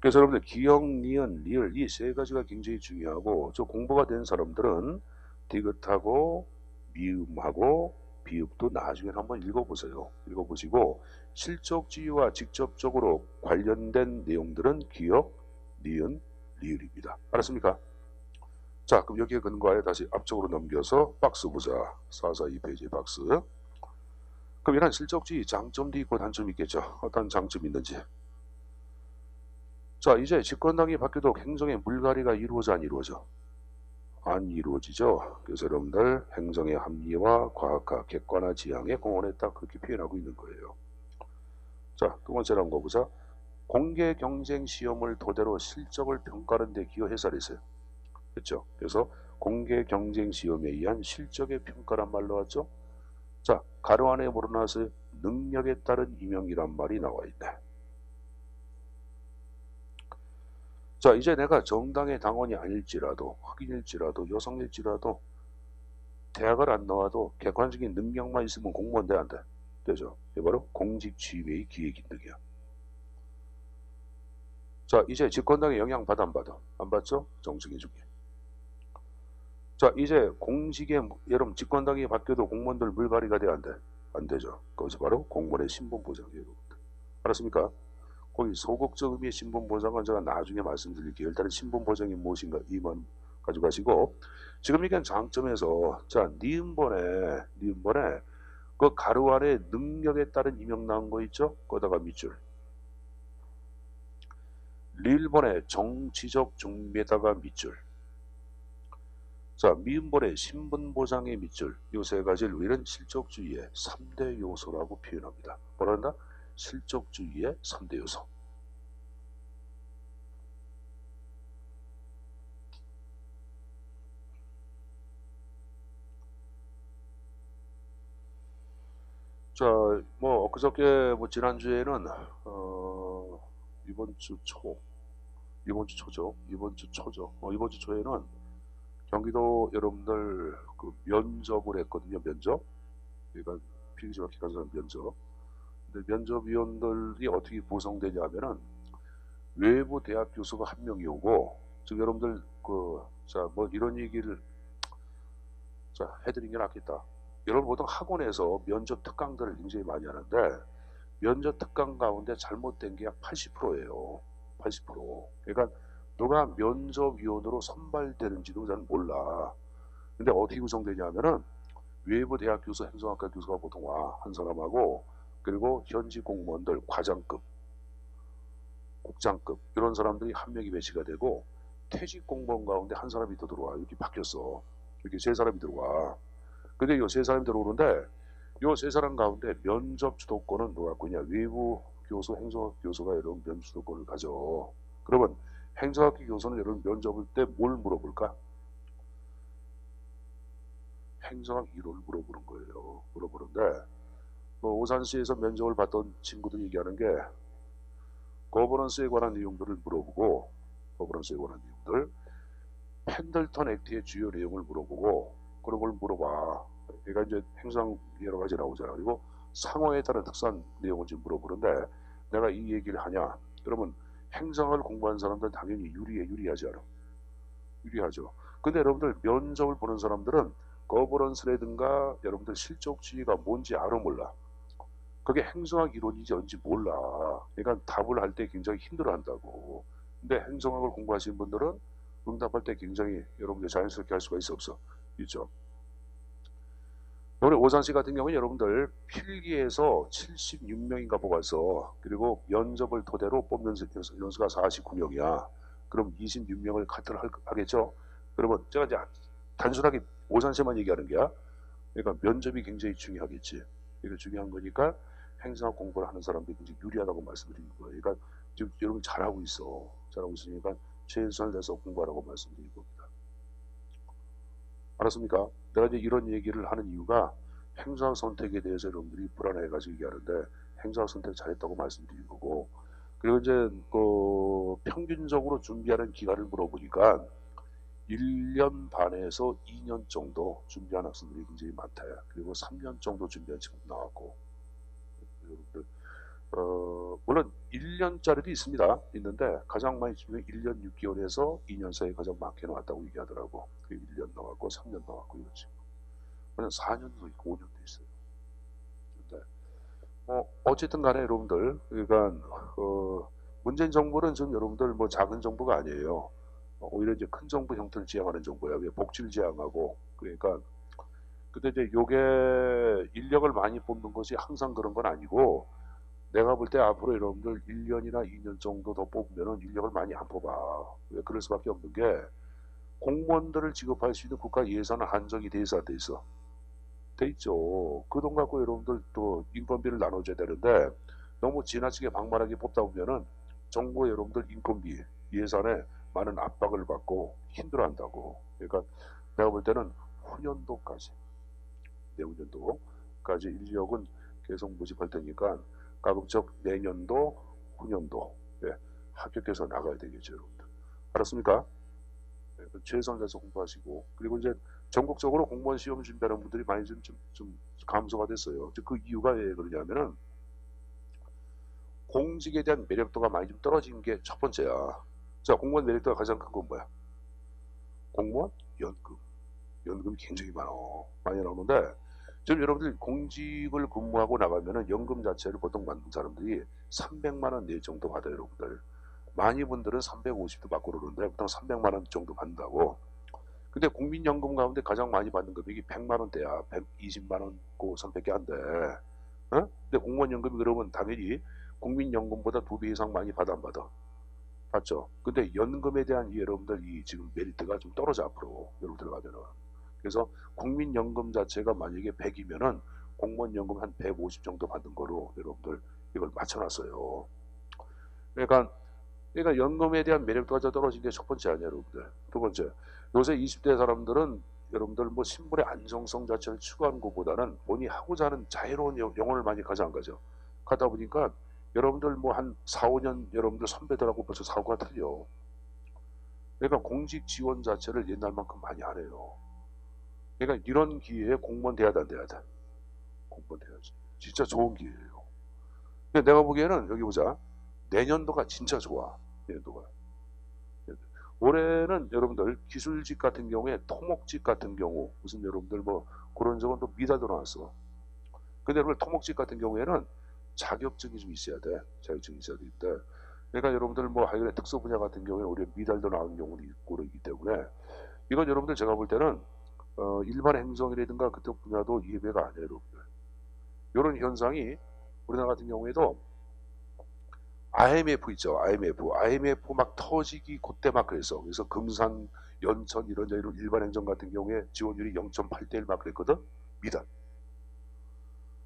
그래서 여러분들 기역, 니은, 리을 이 세 가지가 굉장히 중요하고 저 공부가 된 사람들은 디귿하고 미음하고 비읍도 나중에 한번 읽어보세요. 읽어보시고 실적지위와 직접적으로 관련된 내용들은 기역, 니은, 리을입니다. 알았습니까? 자, 그럼 여기에 근거하여 다시 앞쪽으로 넘겨서 박스 보자. 442페이지 박스. 그럼 이런 실적지위 장점도 있고 단점이 있겠죠. 어떤 장점이 있는지. 자, 이제 집권당이 바뀌어도 행정의 물갈이가 이루어져 안 이루어져? 안 이루어지죠. 그래서 여러분들 행정의 합리화, 과학화, 객관화 지향에 공헌했다 그렇게 표현하고 있는 거예요. 자, 두 번째로 한번 보자. 공개 경쟁 시험을 토대로 실적을 평가하는 데 기여해서 했어요. 그렇죠? 그래서 공개 경쟁 시험에 의한 실적의 평가란 말로 왔죠. 자, 가로 안에 몰아놔서 능력에 따른 임용이란 말이 나와 있네. 자, 이제 내가 정당의 당원이 아닐지라도 흑인일지라도 여성일지라도 대학을 안 나와도 객관적인 능력만 있으면 공무원 돼 안 돼? 되죠. 이게 바로 공직 취임의 기획인득이야. 자, 이제 집권당의 영향 받아 안 받아? 안 받죠? 정승해줄게. 자, 이제 공직에 여러분 집권당이 바뀌어도 공무원들 물갈이가 돼 안 돼? 안 되죠. 그것이 바로 공무원의 신분 보장이에요. 알았습니까? 거기 소극적 의미의 신분 보장은 제가 나중에 말씀드릴게요. 일단은 신분 보장이 무엇인가 이만 가져가시고 지금 얘기한 장점에서 자 니은번에 그 가로 아래 능력에 따른 임명 나온 거 있죠? 거기다가 밑줄. 리을번에 정치적 중매다가 밑줄. 자 미음번에 신분 보장의 밑줄. 이 세 가지를 우리는 실적주의의 3대 요소라고 표현합니다. 뭐라 한다? 실적주의의 3대 요소. 자, 뭐 엊그저께 뭐 지난주에는 이번 주 초죠. 이번 주 초에는 경기도 여러분들 그 면접을 했거든요. 면접. 그러니까 필기지와 기관사람 면접. 근데 면접위원들이 어떻게 구성되냐면은 외부 대학 교수가 한 명이 오고 지금 여러분들 자 뭐 이런 얘기를 자 해드린 게 낫겠다. 여러분 보통 학원에서 면접 특강들을 굉장히 많이 하는데 면접 특강 가운데 잘못된 게 약 80%예요. 80%. 그러니까 누가 면접위원으로 선발되는지도 잘 몰라. 근데 어떻게 구성되냐면은 외부 대학 교수, 행정학과 교수가 보통 와 한 사람하고 그리고 현지 공무원들 과장급, 국장급 이런 사람들이 한 명이 배치가 되고 퇴직 공무원 가운데 한 사람이 더 들어와. 이렇게 바뀌었어. 이렇게 세 사람이 들어와. 근데 이 세 사람이 들어오는데 이 세 사람 가운데 면접 주도권은 누가 갖고 있냐? 외부 교수, 행정학 교수가 여러분 면접 주도권을 가져. 그러면 행정학교 교수는 여러분 면접을 때 뭘 물어볼까? 행정학 이론을 물어보는 거예요. 물어보는데 오산시에서 면접을 받던 친구들이 얘기하는 게 거버넌스에 관한 내용들을 물어보고 거버넌스에 관한 내용들 펜들턴 액트의 주요 내용을 물어보고 그런 걸 물어봐. 그러니까 이제 행상 여러 가지 나오잖아. 그리고 상호에 따른 특수한 내용을 지금 물어보는데 내가 이 얘기를 하냐? 그러면 행정을 공부한 사람들은 당연히 유리하지 않아? 유리하죠. 근데 여러분들 면접을 보는 사람들은 거버넌스라든가 여러분들 실적주의가 뭔지 알아 몰라. 그게 행정학 이론인지 뭔지 몰라. 그러니까 답을 할 때 굉장히 힘들어한다고. 근데 행정학을 공부하시는 분들은 응답할 때 굉장히 여러분들 자연스럽게 할 수가 있어 없어? 있죠. 우리 오산시 같은 경우는 여러분들 필기에서 76명인가 뽑아서 그리고 면접을 토대로 뽑는 연수가 49명이야. 그럼 26명을 카트를 하겠죠. 그러면 제가 이제 단순하게 오산시만 얘기하는 게야. 그러니까 면접이 굉장히 중요하겠지. 이게 중요한 거니까 행정학 공부를 하는 사람들이 굉장히 유리하다고 말씀드리는 거예요. 그러니까 지금 여러분 잘하고 있으니까 최선을 다해서 공부하라고 말씀드린 겁니다. 알았습니까? 내가 이제 이런 얘기를 하는 이유가 행사 선택에 대해서 여러분들이 불안해가지고 얘기하는데 행사 선택 잘했다고 말씀드린 거고, 그리고 이제 그 평균적으로 준비하는 기간을 물어보니까 1년 반에서 2년 정도 준비한 학생들이 굉장히 많다. 그리고 3년 정도 준비한 친구도 나왔고, 여러분들 물론 1년짜리도 있는데 가장 많이 준비한 1년 6개월에서 2년 사이에 가장 많게 나왔다고 얘기하더라고. 그 1년 나왔고 3년 나왔고 이러지. 그냥 4년도 있고 5년도 있어요. 근데 어쨌든 간에 여러분들, 그러니까 문재인 정부는 지금 여러분들 뭐 작은 정부가 아니에요. 오히려 이제 큰 정부 형태를 지향하는 정부야. 왜 복지를 지향하고. 그러니까 근데 이제 요게 인력을 많이 뽑는 것이 항상 그런 건 아니고, 내가 볼 때 앞으로 여러분들 1년이나 2년 정도 더 뽑으면 인력을 많이 안 뽑아. 왜 그럴 수밖에 없는 게, 공무원들을 지급할 수 있는 국가 예산은 한정이 돼 있어. 돼 있죠. 그 돈 갖고 여러분들 또 인건비를 나눠줘야 되는데, 너무 지나치게 방만하게 뽑다 보면은 정부 여러분들 인건비 예산에 많은 압박을 받고 힘들어한다고. 그러니까 내가 볼 때는 후년도까지, 내후년도까지 인력은 계속 모집할 테니까 가급적 내년도, 후년도 합격해서 나가야 되겠죠, 여러분들. 알았습니까? 네, 최선을 다해서 공부하시고, 그리고 이제 전국적으로 공무원 시험 준비하는 분들이 많이 좀 감소가 됐어요. 그 이유가 왜 그러냐면은 공직에 대한 매력도가 많이 좀 떨어진 게 첫 번째야. 자, 공무원 매력도가 가장 큰 건 뭐야? 공무원? 연금. 연금이 굉장히 많이 나오는데, 지금 여러분들 공직을 근무하고 나가면은 연금 자체를 보통 받는 사람들이 300만 원 내 정도 받아요, 여러분들. 많이 분들은 350도 받고 그러는데 보통 300만 원 정도 받는다고. 근데 국민연금 가운데 가장 많이 받는 금액이 100만 원대야. 120만 원 그 선밖에 안 돼. 근데 공무원 연금이 그러면 당연히 국민연금보다 2배 이상 많이 받아 안 받아? 받죠. 근데 연금에 대한 여러분들 지금 메리트가 좀 떨어져 앞으로 여러분들 가면은. 그래서 국민연금 자체가 만약에 100이면은 공무원연금 한 150 정도 받는 거로 여러분들 이걸 맞춰놨어요. 그러니까 연금에 대한 매력도가 떨어진 게 첫 번째 아니에요, 여러분들. 두 번째, 요새 20대 사람들은 여러분들 뭐 신분의 안정성 자체를 추구하는 것보다는 본인이 하고자 하는 자유로운 영혼을 많이 가져 안 가죠. 가다 보니까 여러분들 뭐 한 4, 5년 여러분들 선배들하고 벌써 사고가 틀려. 그러니까 공직 지원 자체를 옛날만큼 많이 안 해요. 그러니까 이런 기회에 공무원 돼야 돼, 안 돼야 돼? 공무원 돼야지. 진짜 좋은 기회예요. 근데 내가 보기에는 여기 보자. 내년도가 진짜 좋아. 내년도가. 올해는 여러분들 기술직 같은 경우에 토목직 같은 경우 무슨 여러분들 뭐 그런 적은 또 미달도 나왔어. 근데 여러분 토목직 같은 경우에는 자격증이 좀 있어야 돼. 자격증이 있어야 되는데, 그러니까 여러분들 뭐 하여간 특수 분야 같은 경우에 오히려 미달도 나온 경우도 있고 그러기 때문에 이건 여러분들 제가 볼 때는 일반 행정이라든가 그쪽 분야도 예외가 아니에요, 여러분들. 이런 현상이 우리나라 같은 경우에도 IMF 있죠. IMF 막 터지기 그때 막 그래서 금산, 연천 이런 데로 일반 행정 같은 경우에 지원율이 0.8대1 막 그랬거든. 미달.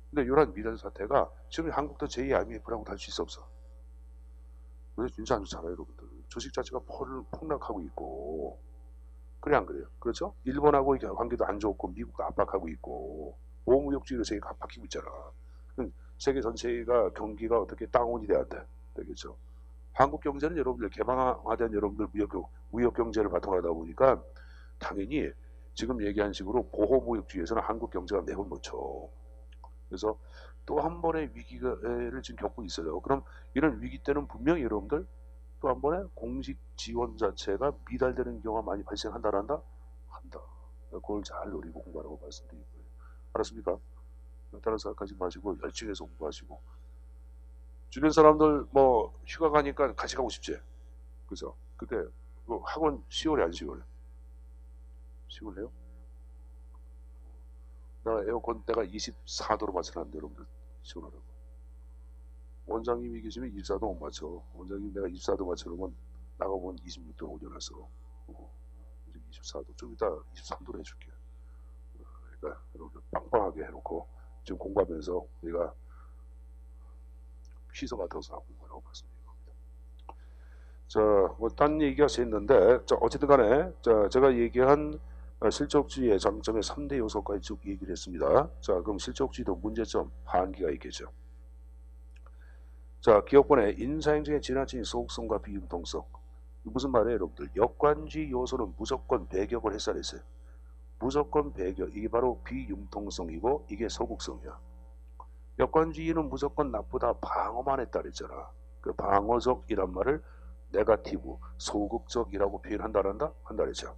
근데 이런 미달 사태가 지금 한국도 제2 IMF라고 할 수 있어 없어? 그래서 진짜 안 좋잖아요, 여러분들. 주식 자체가 폭락하고 있고. 그래 안 그래요? 그렇죠? 일본하고 관계도 안 좋고 미국도 압박하고 있고 보호무역주의로 세계가 압박하고 있잖아. 세계 전체가 경기가 어떻게 다운이 돼야 돼? 되겠죠. 한국 경제는 여러분들 개방화된 여러분들 무역 경제를 바탕으로 하다 보니까 당연히 지금 얘기한 식으로 보호무역주의에서는 한국 경제가 매우 못 쳐. 그래서 또 한 번의 위기를 지금 겪고 있어요. 그럼 이런 위기 때는 분명히 여러분들 또 한 번에 공식 지원 자체가 미달되는 경우가 많이 발생한다. 그걸 잘 노리고 공부하라고 말씀드린 거예요. 알았습니까? 다른 생각하지 마시고 열심히 해서 공부하시고, 주변 사람들 뭐 휴가 가니까 같이 가고 싶지? 그죠? 근데 그 학원 10월에 안 10월에? 10월에요? 나 에어컨 때가 24도로 맞춰놨는데 여러분들 시원하라고. 원장님이 계시면 24도 못 맞춰. 원장님 내가 24도 맞춰놓으면 나가보면 26도로 올려놨어. 이제 24도. 좀 이따 23도로 해줄게. 그러니까 여러분들 빵빵하게 해놓고 지금 공부하면서 우리가 휘서 같아서 공부하라고 말씀드린 겁니다. 자, 뭐 딴 얘기가 있는데, 자, 어쨌든 간에, 자, 제가 얘기한 실적주의의 장점의 3대 요소까지 쭉 얘기를 했습니다. 자, 그럼 실적주의도 문제점, 한계가 있겠죠. 자, 기업권의 인사행정의 지나친 소극성과 비융통성. 무슨 말이에요, 여러분들? 역관주의 요소는 무조건 배격을 했어야 했어요. 무조건 배격. 이게 바로 비융통성이고, 이게 소극성이야. 역관주의는 무조건 나쁘다, 방어만 했다 그랬잖아. 그 방어적이란 말을 네거티브, 소극적이라고 표현한다 그랬죠.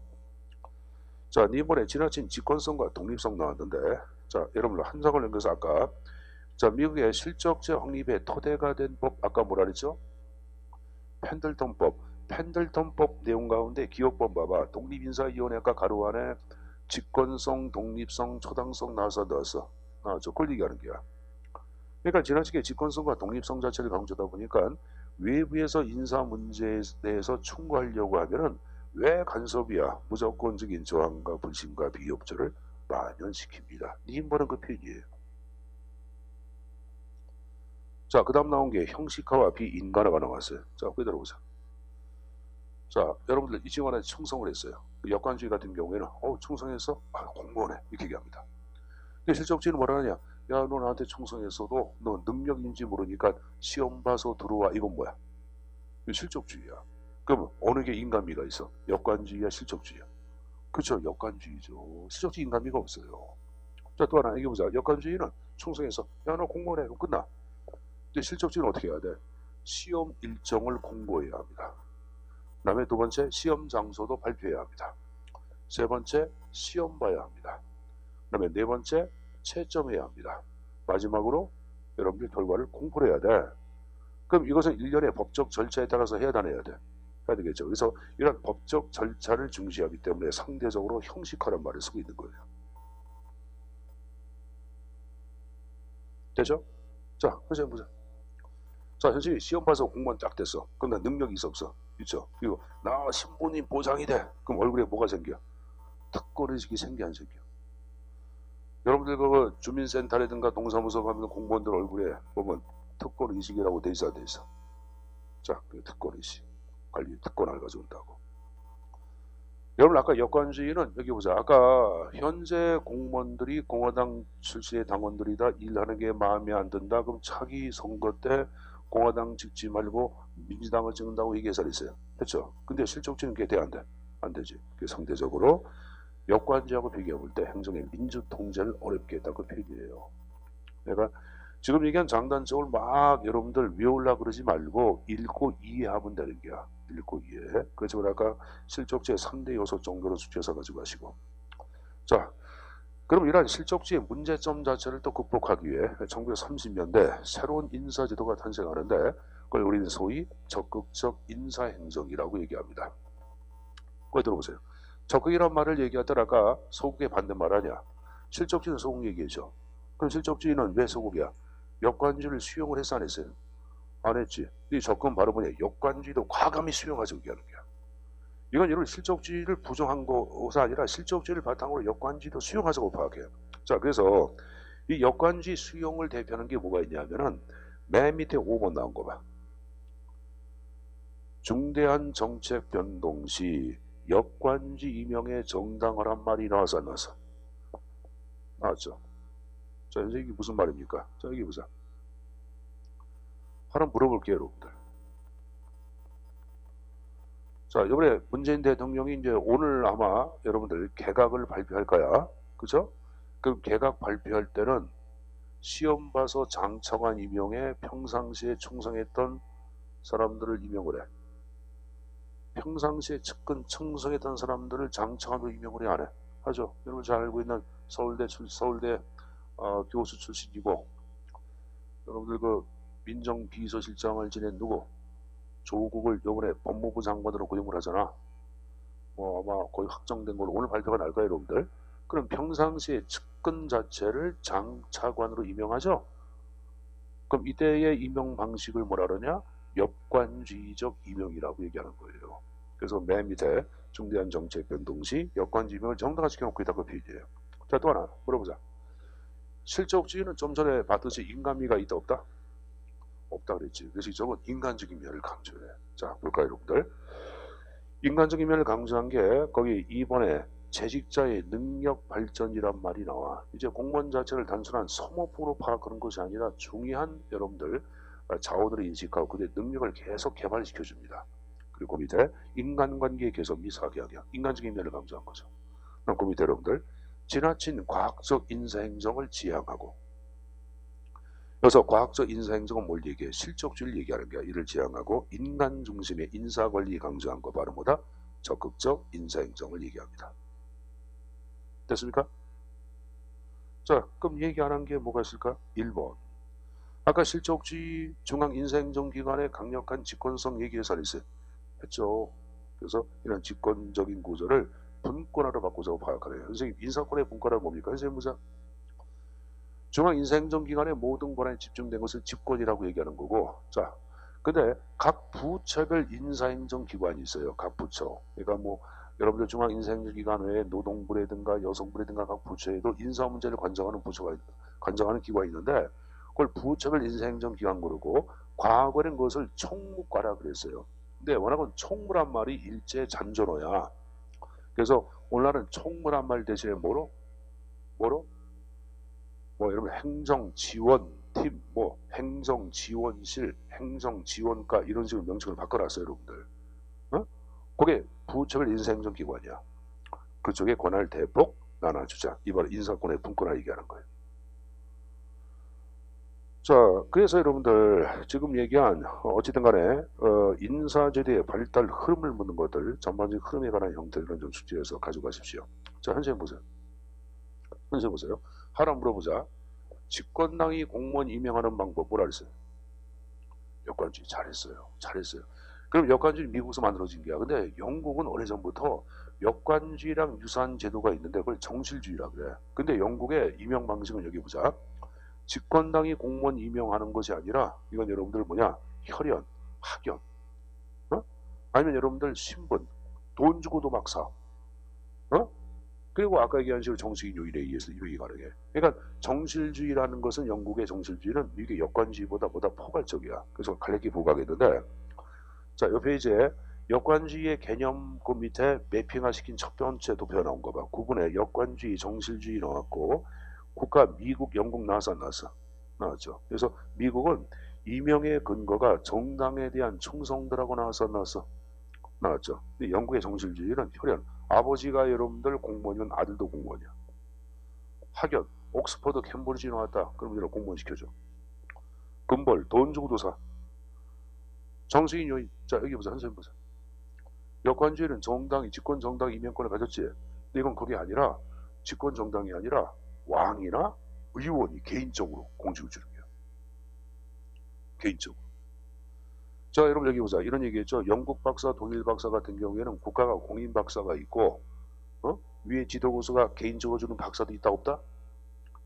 자, 이번에 지나친 직권성과 독립성 나왔는데, 자, 여러분들 한 장을 넘겨서 아까, 자, 미국의 실적제 확립의 토대가 된 법, 아까 뭐라 그랬죠? 펜들턴법. 펜들턴법 내용 가운데 기업법 봐봐. 독립인사위원회가 가로 안에 직권성, 독립성, 초당성 나왔어. 그걸 얘기하는 거야. 그러니까 지나치게 직권성과 독립성 자체를 강조하다 보니까 외부에서 인사 문제에 대해서 충고하려고 하면은 왜 간섭이야? 무조건적인 저항과 불신과 비협조를 만연시킵니다. 님버는 그 표현이에요. 자, 그 다음 나온 게 형식화와 비인간화가 나왔어요. 자, 거기 들어보자. 자, 여러분들 이 친구 하나 충성을 했어요. 역관주의 같은 경우에는 충성해서 공무원해 이렇게 얘기합니다. 근데 실적주의는 뭐라 하냐? 야, 너 나한테 충성했어도 너 능력인지 모르니까 시험 봐서 들어와. 이건 뭐야? 실적주의야. 그럼 어느 게 인간미가 있어? 역관주의야, 실적주의야? 그렇죠, 역관주의죠. 실적주의 인간미가 없어요. 자, 또 하나 얘기해보자. 역관주의는 충성해서 야, 너 공무원해. 그럼 끝나. 근데 실적주의는 어떻게 해야 돼? 시험 일정을 공고해야 합니다. 그 다음에 두 번째, 시험 장소도 발표해야 합니다. 세 번째, 시험 봐야 합니다. 그 다음에 네 번째, 채점해야 합니다. 마지막으로 여러분들 결과를 공포를 해야 돼. 그럼 이것은 일련의 법적 절차에 따라서 해야 해야 돼. 해야 되겠죠. 그래서 이런 법적 절차를 중시하기 때문에 상대적으로 형식화란 말을 쓰고 있는 거예요. 되죠? 자, 선생님 보자. 자, 현실이 시험 봐서 공무원 딱 됐어. 그럼 나 능력이 있어 없어? 있죠. 그리고 나 신분이 보장이 돼. 그럼 얼굴에 뭐가 생겨? 특권의식이 생겨 안 생겨? 여러분들 그 주민센터라든가 동사무소 가면 공무원들 얼굴에 보면 특권의식이라고 돼 있어 안 돼 있어? 자, 그 특권의식. 관리 특권을 가져온다고. 여러분 아까 역관주의는 여기 보자. 아까 현재 공무원들이 공화당 출신의 당원들이다 일하는 게 마음에 안 든다. 그럼 차기 선거 때 공화당 찍지 말고 민주당을 찍는다고 얘기해서 있어요. 그렇죠? 근데 실적주의는 그게 돼 안 돼? 안 되지. 그 상대적으로 역관주의하고 비교해 볼 때 행정의 민주 통제를 어렵게 했다고 표현이에요. 내가 지금 얘기한 장단점을 막 여러분들 외우려고 그러지 말고 읽고 이해하면 되는 거야. 읽고 이해. 그래서 아까 실적주의 3대 요소 정도로 숙제해서 가지고 가시고. 자, 그럼 이러한 실적주의 문제점 자체를 또 극복하기 위해 1930년대 새로운 인사제도가 탄생하는데 그걸 우리는 소위 적극적 인사행정이라고 얘기합니다. 그걸 들어보세요. 적극이란 말을 얘기할 때 아까 소극의 반대말 아니야. 실적주의는 소극 얘기죠. 그럼 실적주의는 왜 소극이야? 역관주의를 수용을 했어 안 했어요? 안 했지. 이 접근 바로 뭐냐? 역관주의도 과감히 수용하자고 얘기하는 거야. 이건 여러분 실적주의를 부정한 것이 아니라 실적주의를 바탕으로 역관주의도 수용하자고 파악해요. 자, 그래서 이 역관주의 수용을 대표하는 게 뭐가 있냐면은 맨 밑에 5번 나온 거 봐. 중대한 정책 변동 시 역관주의 임명의 정당화란 말이 나와서 안 나왔어? 나왔죠. 자, 이제 이게 무슨 말입니까? 자, 여기 보자. 하나 물어볼게요, 여러분들. 자, 이번에 문재인 대통령이 이제 오늘 아마 여러분들 개각을 발표할 거야. 그죠? 그 개각 발표할 때는 시험 봐서 장차관 임명에 평상시에 충성했던 사람들을 임명을 해. 평상시에 측근 충성했던 사람들을 장차관으로 임명을 해, 안 해? 하죠. 여러분 잘 알고 있는 서울대 교수 출신이고, 여러분들 그 민정비서실장을 지낸 누구? 조국을 이번에 법무부 장관으로 고용을 하잖아. 뭐 아마 거의 확정된 걸로 오늘 발표가 날 거예요, 여러분들. 그럼 평상시에 측근 자체를 장차관으로 임명하죠. 그럼 이때의 임명 방식을 뭐라 그러냐? 역관주의적 임명이라고 얘기하는 거예요. 그래서 맨 밑에 중대한 정책 변동 시 역관주의 임명을 정당화시켜놓고 있다고 표현이에요. 자, 또 하나 물어보자. 실적주의는 좀 전에 봤듯이 인간미가 있다 없다? 없다 그랬지. 그래서 이쪽은 인간적인 면을 강조해. 자, 볼까요, 여러분들? 인간적인 면을 강조한 게 거기 2번에 재직자의 능력 발전이란 말이 나와. 이제 공무원 자체를 단순한 소모품으로 파악하는 것이 아니라 중요한 여러분들 자원으로 인식하고 그들의 능력을 계속 개발시켜 줍니다. 그리고 그 밑에 인간관계 개선 및 사기학이야. 인간적인 면을 강조한 거죠. 그럼 그 밑에 여러분들 지나친 과학적 인사행정을 지향하고, 그래서 과학적 인사행정은 뭘 얘기해? 실적주의를 얘기하는 거야. 이를 지향하고 인간 중심의 인사관리 강조한 거 바로 뭐다? 적극적 인사행정을 얘기합니다. 됐습니까? 자, 그럼 얘기 안 한 게 뭐가 있을까? 1번. 아까 실적주의 중앙인사행정기관의 강력한 직권성 얘기해서 안 했어요. 했죠. 그래서 이런 직권적인 구조를 분권화로 바꾸자고 파악하래요. 선생님, 인사권의 분권화는 뭡니까? 선생님 보자. 중앙인사행정기관의 모든 권한이 집중된 것을 집권이라고 얘기하는 거고, 자, 근데 각 부처별 인사행정기관이 있어요. 각 부처. 그러니까 뭐 여러분들 중앙인사행정기관 외에 노동부라든가 여성부라든가 각 부처에도 인사 문제를 관장하는 부처가 관장하는 기관이 있는데 그걸 부처별 인사행정기관 그러고 과거에는 그것을 총무과라 그랬어요. 근데 워낙은 총무란 말이 일제 잔존어야. 그래서 오늘날은 총무란 말 대신에 뭐로? 뭐 여러분 행정지원팀, 뭐 행정지원실, 행정지원과 이런 식으로 명칭을 바꿔놨어요, 여러분들. 어? 그게 부처별 인사행정기관이야. 그쪽에 권한을 대폭 나눠주자. 이번 인사권의 분권화 얘기하는 거예요. 자, 그래서 여러분들 지금 얘기한 어쨌든 간에 인사제도의 발달 흐름을 묻는 것들 전반적인 흐름에 관한 형태들은 좀 숙지해서 가지고 가십시오. 자, 선생님 보세요. 선생님 보세요. 하나 물어보자. 집권당이 공무원 임명하는 방법 뭐라 그랬어요? 역관주의. 잘했어요. 잘했어요. 그럼 역관주의 미국에서 만들어진 게야. 근데 영국은 오래전부터 역관주의랑 유사한 제도가 있는데 그걸 정실주의라 그래. 근데 영국의 임명 방식은 여기 보자. 집권당이 공무원 임명하는 것이 아니라 이건 여러분들 뭐냐? 혈연, 학연, 아니면 여러분들 신분, 돈 주고도 막사, 그리고 아까 얘기한 식으로 정식인 요일에 의해서 이루어지기 가능해. 그러니까 정실주의라는 것은 영국의 정실주의는 미국의 역관주의보다 포괄적이야. 그래서 갈래끼 부각했는데, 자, 이 페이지에 역관주의의 개념 그 밑에 매핑화시킨 첫 번째 도표가 나온 거 봐. 구분에 역관주의, 정실주의 나왔고 국가 미국, 영국 나왔어 안 나왔어? 나왔죠. 그래서 미국은 임명의 근거가 정당에 대한 충성도라고 나왔어 안 나왔어? 나왔죠. 근데 영국의 정실주의는 혈연. 아버지가 여러분들 공무원이면 아들도 공무원이야. 학연. 옥스퍼드 캠브리지 나왔다. 그럼 얘를 공무원 시켜줘. 금벌. 돈 주고도 사. 정식인 요인. 자, 여기 보자. 선생님 보자. 역관주의는 정당이 집권 정당 임명권을 가졌지. 근데 이건 그게 아니라 집권 정당이 아니라 왕이나 의원이 개인적으로 공직을 주는 거야. 개인적으로. 자, 여러분 여기 보자. 이런 얘기했죠. 영국 박사, 동일 박사 같은 경우에는 국가가 공인 박사가 있고 위에 지도교수가 개인적으로 주는 박사도 있다 없다?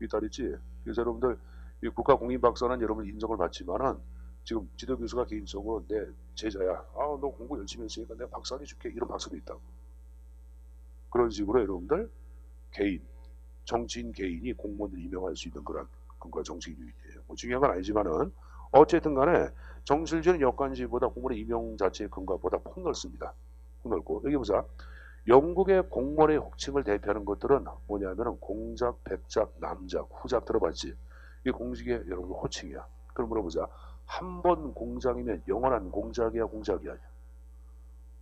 있다 그랬지. 그래서 여러분들 이 국가 공인 박사는 여러분 인정을 받지만은 지금 지도교수가 개인적으로 내 제자야. 아, 너 공부 열심히 했으니까 내가 박사니 줄게. 이런 박사도 있다고. 그런 식으로 여러분들 개인, 정치인 개인이 공무원을 임명할 수 있는 그런 근거가 정치인유인이에요. 뭐 중요한 건 아니지만은 어쨌든 간에 정실주의는 역관주의보다 공무원의 임명 자체의 근거보다 폭넓습니다. 폭넓고 여기 보자. 영국의 공무원의 호칭을 대표하는 것들은 뭐냐면은 공작, 백작, 남작, 후작 들어봤지? 이게 공직의 여러분 호칭이야. 그럼 물어보자. 한 번 공작이면 영원한 공작이야, 공작이 아니야?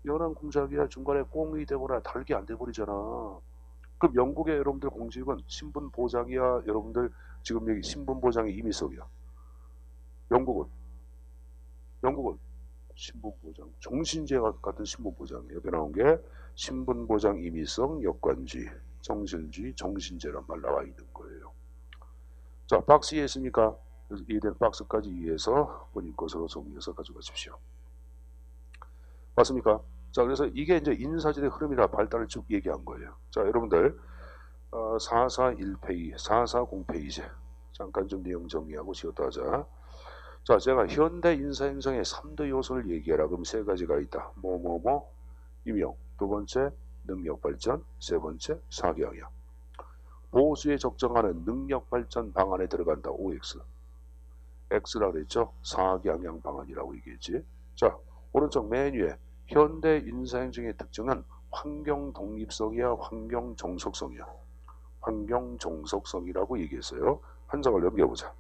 영원한 공작이야. 중간에 꽁이 되거나 달게 안 돼버리잖아. 그럼 영국의 여러분들 공직은 신분 보장이야. 여러분들 지금 여기 신분 보장의 임의성이야. 영국은 신분 보장, 종신제 같은 신분 보장. 옆에 나온 게 신분 보장 임의성, 역관주의, 정실주의, 정신제란 말 나와 있는 거예요. 자, 박스 이해했습니까? 그래서 이해된 박스까지 이해해서 본인 것으로 정리해서 가져가십시오. 맞습니까? 자, 그래서 이게 이제 인사제도의 흐름이라 발달을 쭉 얘기한 거예요. 자, 여러분들 441페이지, 440페이지 잠깐 좀 내용 정리하고 쉬었다 하자. 자, 제가 현대 인사행정의 3대 요소를 얘기해라. 그럼 세 가지가 있다. 임용. 두 번째, 능력 발전. 세 번째, 사기학이야. 보수에 적정하는 능력 발전 방안에 들어간다. OX. X라 그랬죠? 사기양양 방안이라고 얘기했지. 자, 오른쪽 메뉴에 현대 인사행정의 특징은 환경 독립성이야, 환경 정석성이야. 환경 정석성이라고 얘기했어요. 한 장을 넘겨보자.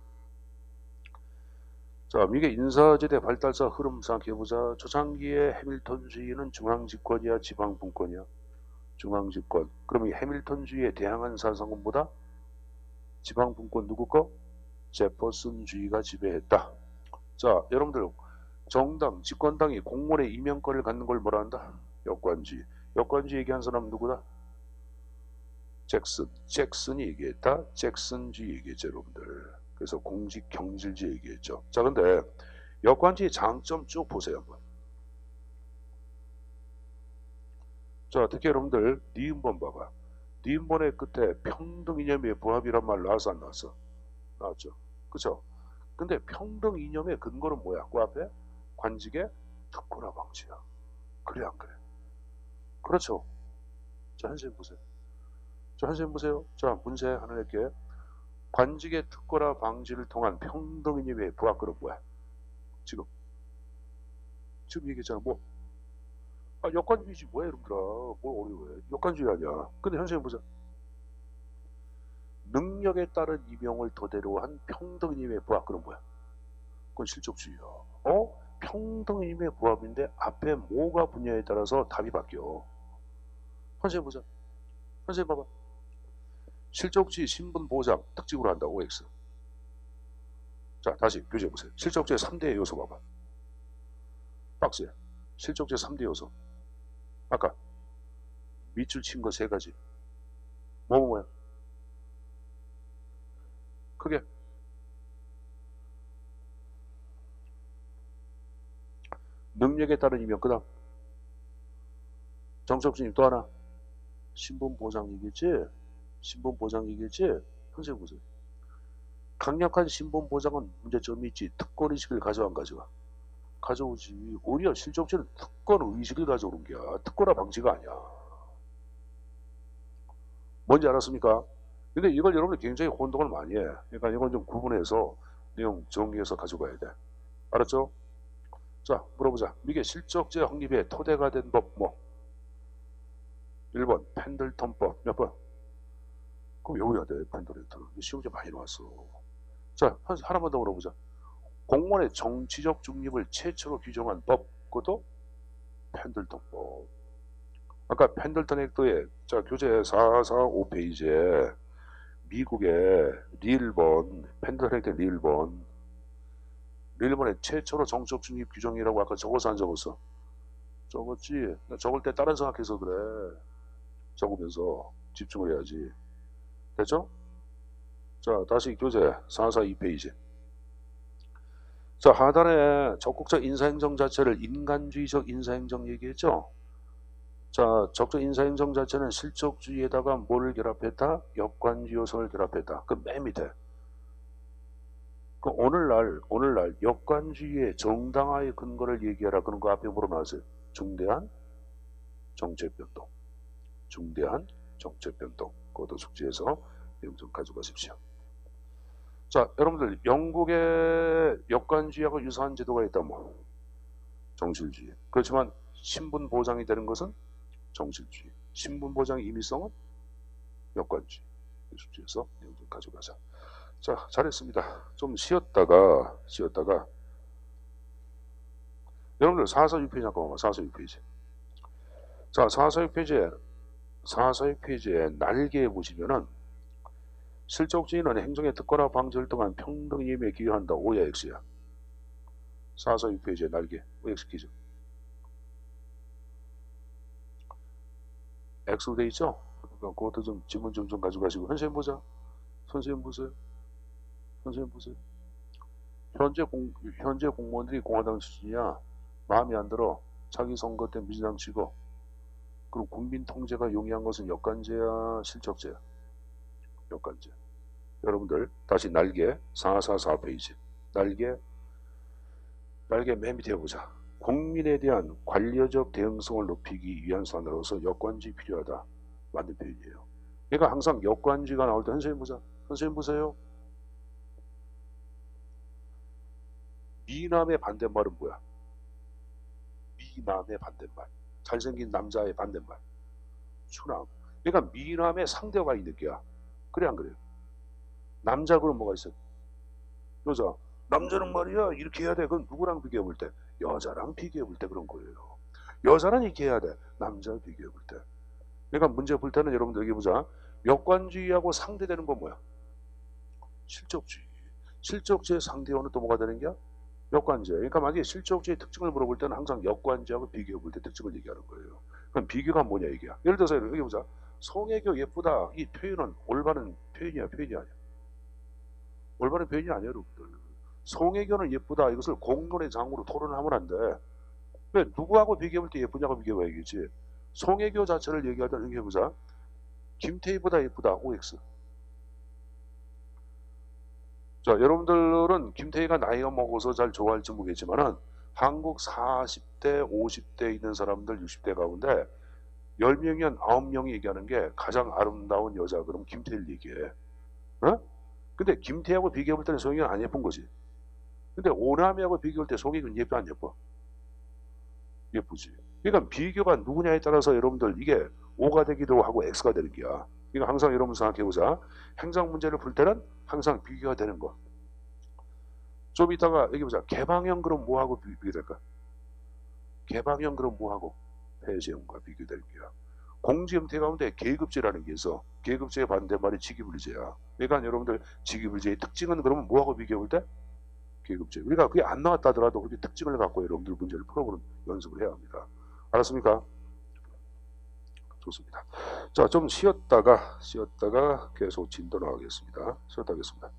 자, 미국의 인사제대 발달사 흐름 생각해보자. 초창기에 해밀턴주의는 중앙집권이야, 지방분권이야? 중앙집권. 그러면 해밀턴주의에 대항한 사상은 뭐다? 지방분권 누구 거? 제퍼슨주의가 지배했다. 자, 여러분들 정당, 집권당이 공무원의 임명권을 갖는 걸 뭐라 한다? 역관주의. 역관주의 얘기한 사람 누구다? 잭슨이 얘기했다. 잭슨주의 얘기했죠, 여러분들. 그래서 공직 경질주의 얘기했죠. 자, 근데 역관주의 장점 쭉 보세요, 한번. 자, 특히 여러분들 니은번 봐봐. 니은번의 끝에 평등 이념의 부합이란 말 나왔어, 안 나왔어? 나왔죠. 그쵸? 근데 평등 이념의 근거는 뭐야? 그 앞에 관직의 특권화 방지야. 그래 안 그래? 그렇죠. 자, 선생님 보세요. 자, 선생님 보세요. 자, 문제 하나 낼게. 관직의 특권화 방지를 통한 평등 이념의 부합권은 뭐야? 지금 얘기했잖아. 뭐? 아, 역관주의지 뭐야, 여러분들아. 뭘 어려워해. 역관주의 아니야. 근데 선생님 보세요. 능력에 따른 임용을 토대로 한 평등임의 부합. 그건 뭐야? 그건 실적주의야. 평등임의 부합인데 앞에 뭐가 분야에 따라서 답이 바뀌어. 선생님 보자. 선생님 봐봐. 실적주의 신분 보장 특징으로 한다. OX. 자, 다시 교재 보세요. 실적주의 3대 요소 봐봐. 박스에. 실적주의 3대 요소. 아까 밑줄 친 거 3가지. 뭐야? 크게. 능력에 따른 임명. 그 다음 정석주님 또 하나. 신분보장 얘기했지? 신분보장 얘기했지? 선생님 보세요. 강력한 신분보장은 문제점이 있지. 특권의식을 가져와 안 가져와? 가져오지. 오히려 실적주는 특권의식을 가져오는 게야. 특권화 방지가 아니야. 뭔지 알았습니까? 근데 이걸 여러분들 굉장히 혼동을 많이 해. 그러니까 이건 좀 구분해서 내용 정리해서 가져가야 돼. 알았죠? 자, 물어보자. 미국의 실적제 확립의 토대가 된 법 뭐? 1번 펜들턴법. 몇 번? 그럼 외워야 돼. 펜들턴. 시험제 많이 나왔어. 자, 하나만 더 물어보자. 공무원의 정치적 중립을 최초로 규정한 법. 그것도 펜들턴법. 아까 펜들턴 액트의 자, 교재 445페이지에 미국의 릴번, 펜들턴 액트 릴번의 최초로 정치적 중립 규정이라고 아까 적어서 안 적었어? 적었지. 적을 때 다른 생각해서 그래. 적으면서 집중을 해야지. 됐죠? 자, 다시 교재 442페이지. 자, 하단에 적극적 인사행정 자체를 인간주의적 인사행정 얘기했죠? 자, 적극적 인사행정 자체는 실적주의에다가 뭐를 결합했다? 역관주의 요소를 결합했다. 그 맨 밑에. 그 오늘날 역관주의의 정당화의 근거를 얘기하라. 그런 거 앞에 물어놨어요. 중대한 정책 변동. 중대한 정책 변동. 그것도 숙지해서 내용 좀 가져가십시오. 자, 여러분들 영국의 역관주의하고 유사한 제도가 있다. 뭐 정실주의. 그렇지만 신분 보장이 되는 것은 정실주의. 신분 보장의 임의성은 역관주의. 숙지해서 내용 좀 가져가자. 자, 잘했습니다. 좀 쉬었다가 여러분들 446페이지 잠깐만. 446페이지. 자, 446페이지에 날개에 보시면은 실적주의는 행정의 특권화 방지를 통한 평등임에 기여한다. O야 X야? 446페이지에 날개. X 퀴즈. X로 돼 있죠? 그러니까 그것도 좀 지문 좀 가져가시고. 선생님 보자. 선생님 보세요. 현재 공무원들이 공화당 출신이야. 마음에 안 들어. 자기 선거 때 민주당 치고. 그럼 국민 통제가 용이한 것은 역관제야, 실적제야? 역관제. 여러분들 다시 날개 444페이지. 날개 맨 밑에 보자. 국민에 대한 관료적 대응성을 높이기 위한 수단으로서 역관주의 필요하다. 맞는 표현이에요. 그러니까 항상 역관주의가 나올 때 선생님 보자. 선생님 보세요. 미남의 반대말은 뭐야? 미남의 반대말. 잘생긴 남자의 반대말. 추남. 그러니까 미남의 상대가 이 느끼야. 그래 안 그래요? 남자 그럼 뭐가 있어? 여자. 남자는 말이야 이렇게 해야 돼. 그건 누구랑 비교해 볼 때? 여자랑 비교해 볼 때 그런 거예요. 여자는 이렇게 해야 돼. 남자 비교해 볼 때. 그러니까 문제 풀 때는 여러분들 여기 보자. 역관주의하고 상대되는 건 뭐야? 실적주의. 실적주의 상대어는 또 뭐가 되는 게야? 역관주의. 그러니까 만약에 실적주의 특징을 물어볼 때는 항상 역관주의하고 비교해 볼 때 특징을 얘기하는 거예요. 그럼 비교가 뭐냐 이게야. 예를 들어서 여기 보자. 송혜교 예쁘다. 이 표현은 올바른 표현이야, 표현이 아니야. 올바른 표현이 아니에요, 여러분들. 송혜교는 예쁘다. 이것을 공론의 장으로 토론하면 안 돼. 왜? 누구하고 비교해볼 때 예쁘냐고 비교해봐야겠지. 송혜교 자체를 얘기할 때는 이렇게 해보자. 김태희보다 예쁘다. OX. 자, 여러분들은 김태희가 나이가 먹어서 잘 좋아할지 모르겠지만은 한국 40대, 50대 있는 사람들 60대 가운데 10명이면 9명이 얘기하는 게 가장 아름다운 여자. 그럼 김태희를 얘기해. 어? 근데 김태희하고 비교해볼 때는 송혜교는 안 예쁜 거지. 근데 오남이하고 비교할 때 송혜교는 예뻐 안 예뻐? 예쁘지. 그러니까 비교가 누구냐에 따라서 여러분들 이게 O가 되기도 하고 X가 되는 거야. 그러니까 항상 여러분 생각해보자. 행정 문제를 풀 때는 항상 비교가 되는 거. 좀 이따가 여기 보자. 개방형 그럼 뭐하고 비교될까? 개방형 그럼 뭐하고? 폐쇄형과 비교될 거야. 공지 형태 가운데 계급제라는 게 있어. 계급제의 반대말이 직위불제야. 그러니까 여러분들 직위불제의 특징은 그러면 뭐하고 비교해볼 때? 계급제. 우리가 그게 안 나왔다 하더라도 그게 특징을 갖고 여러분들 문제를 풀어보는 연습을 해야 합니다. 알았습니까? 좋습니다. 자, 좀 쉬었다가 계속 진도 나가겠습니다. 쉬었다 하겠습니다.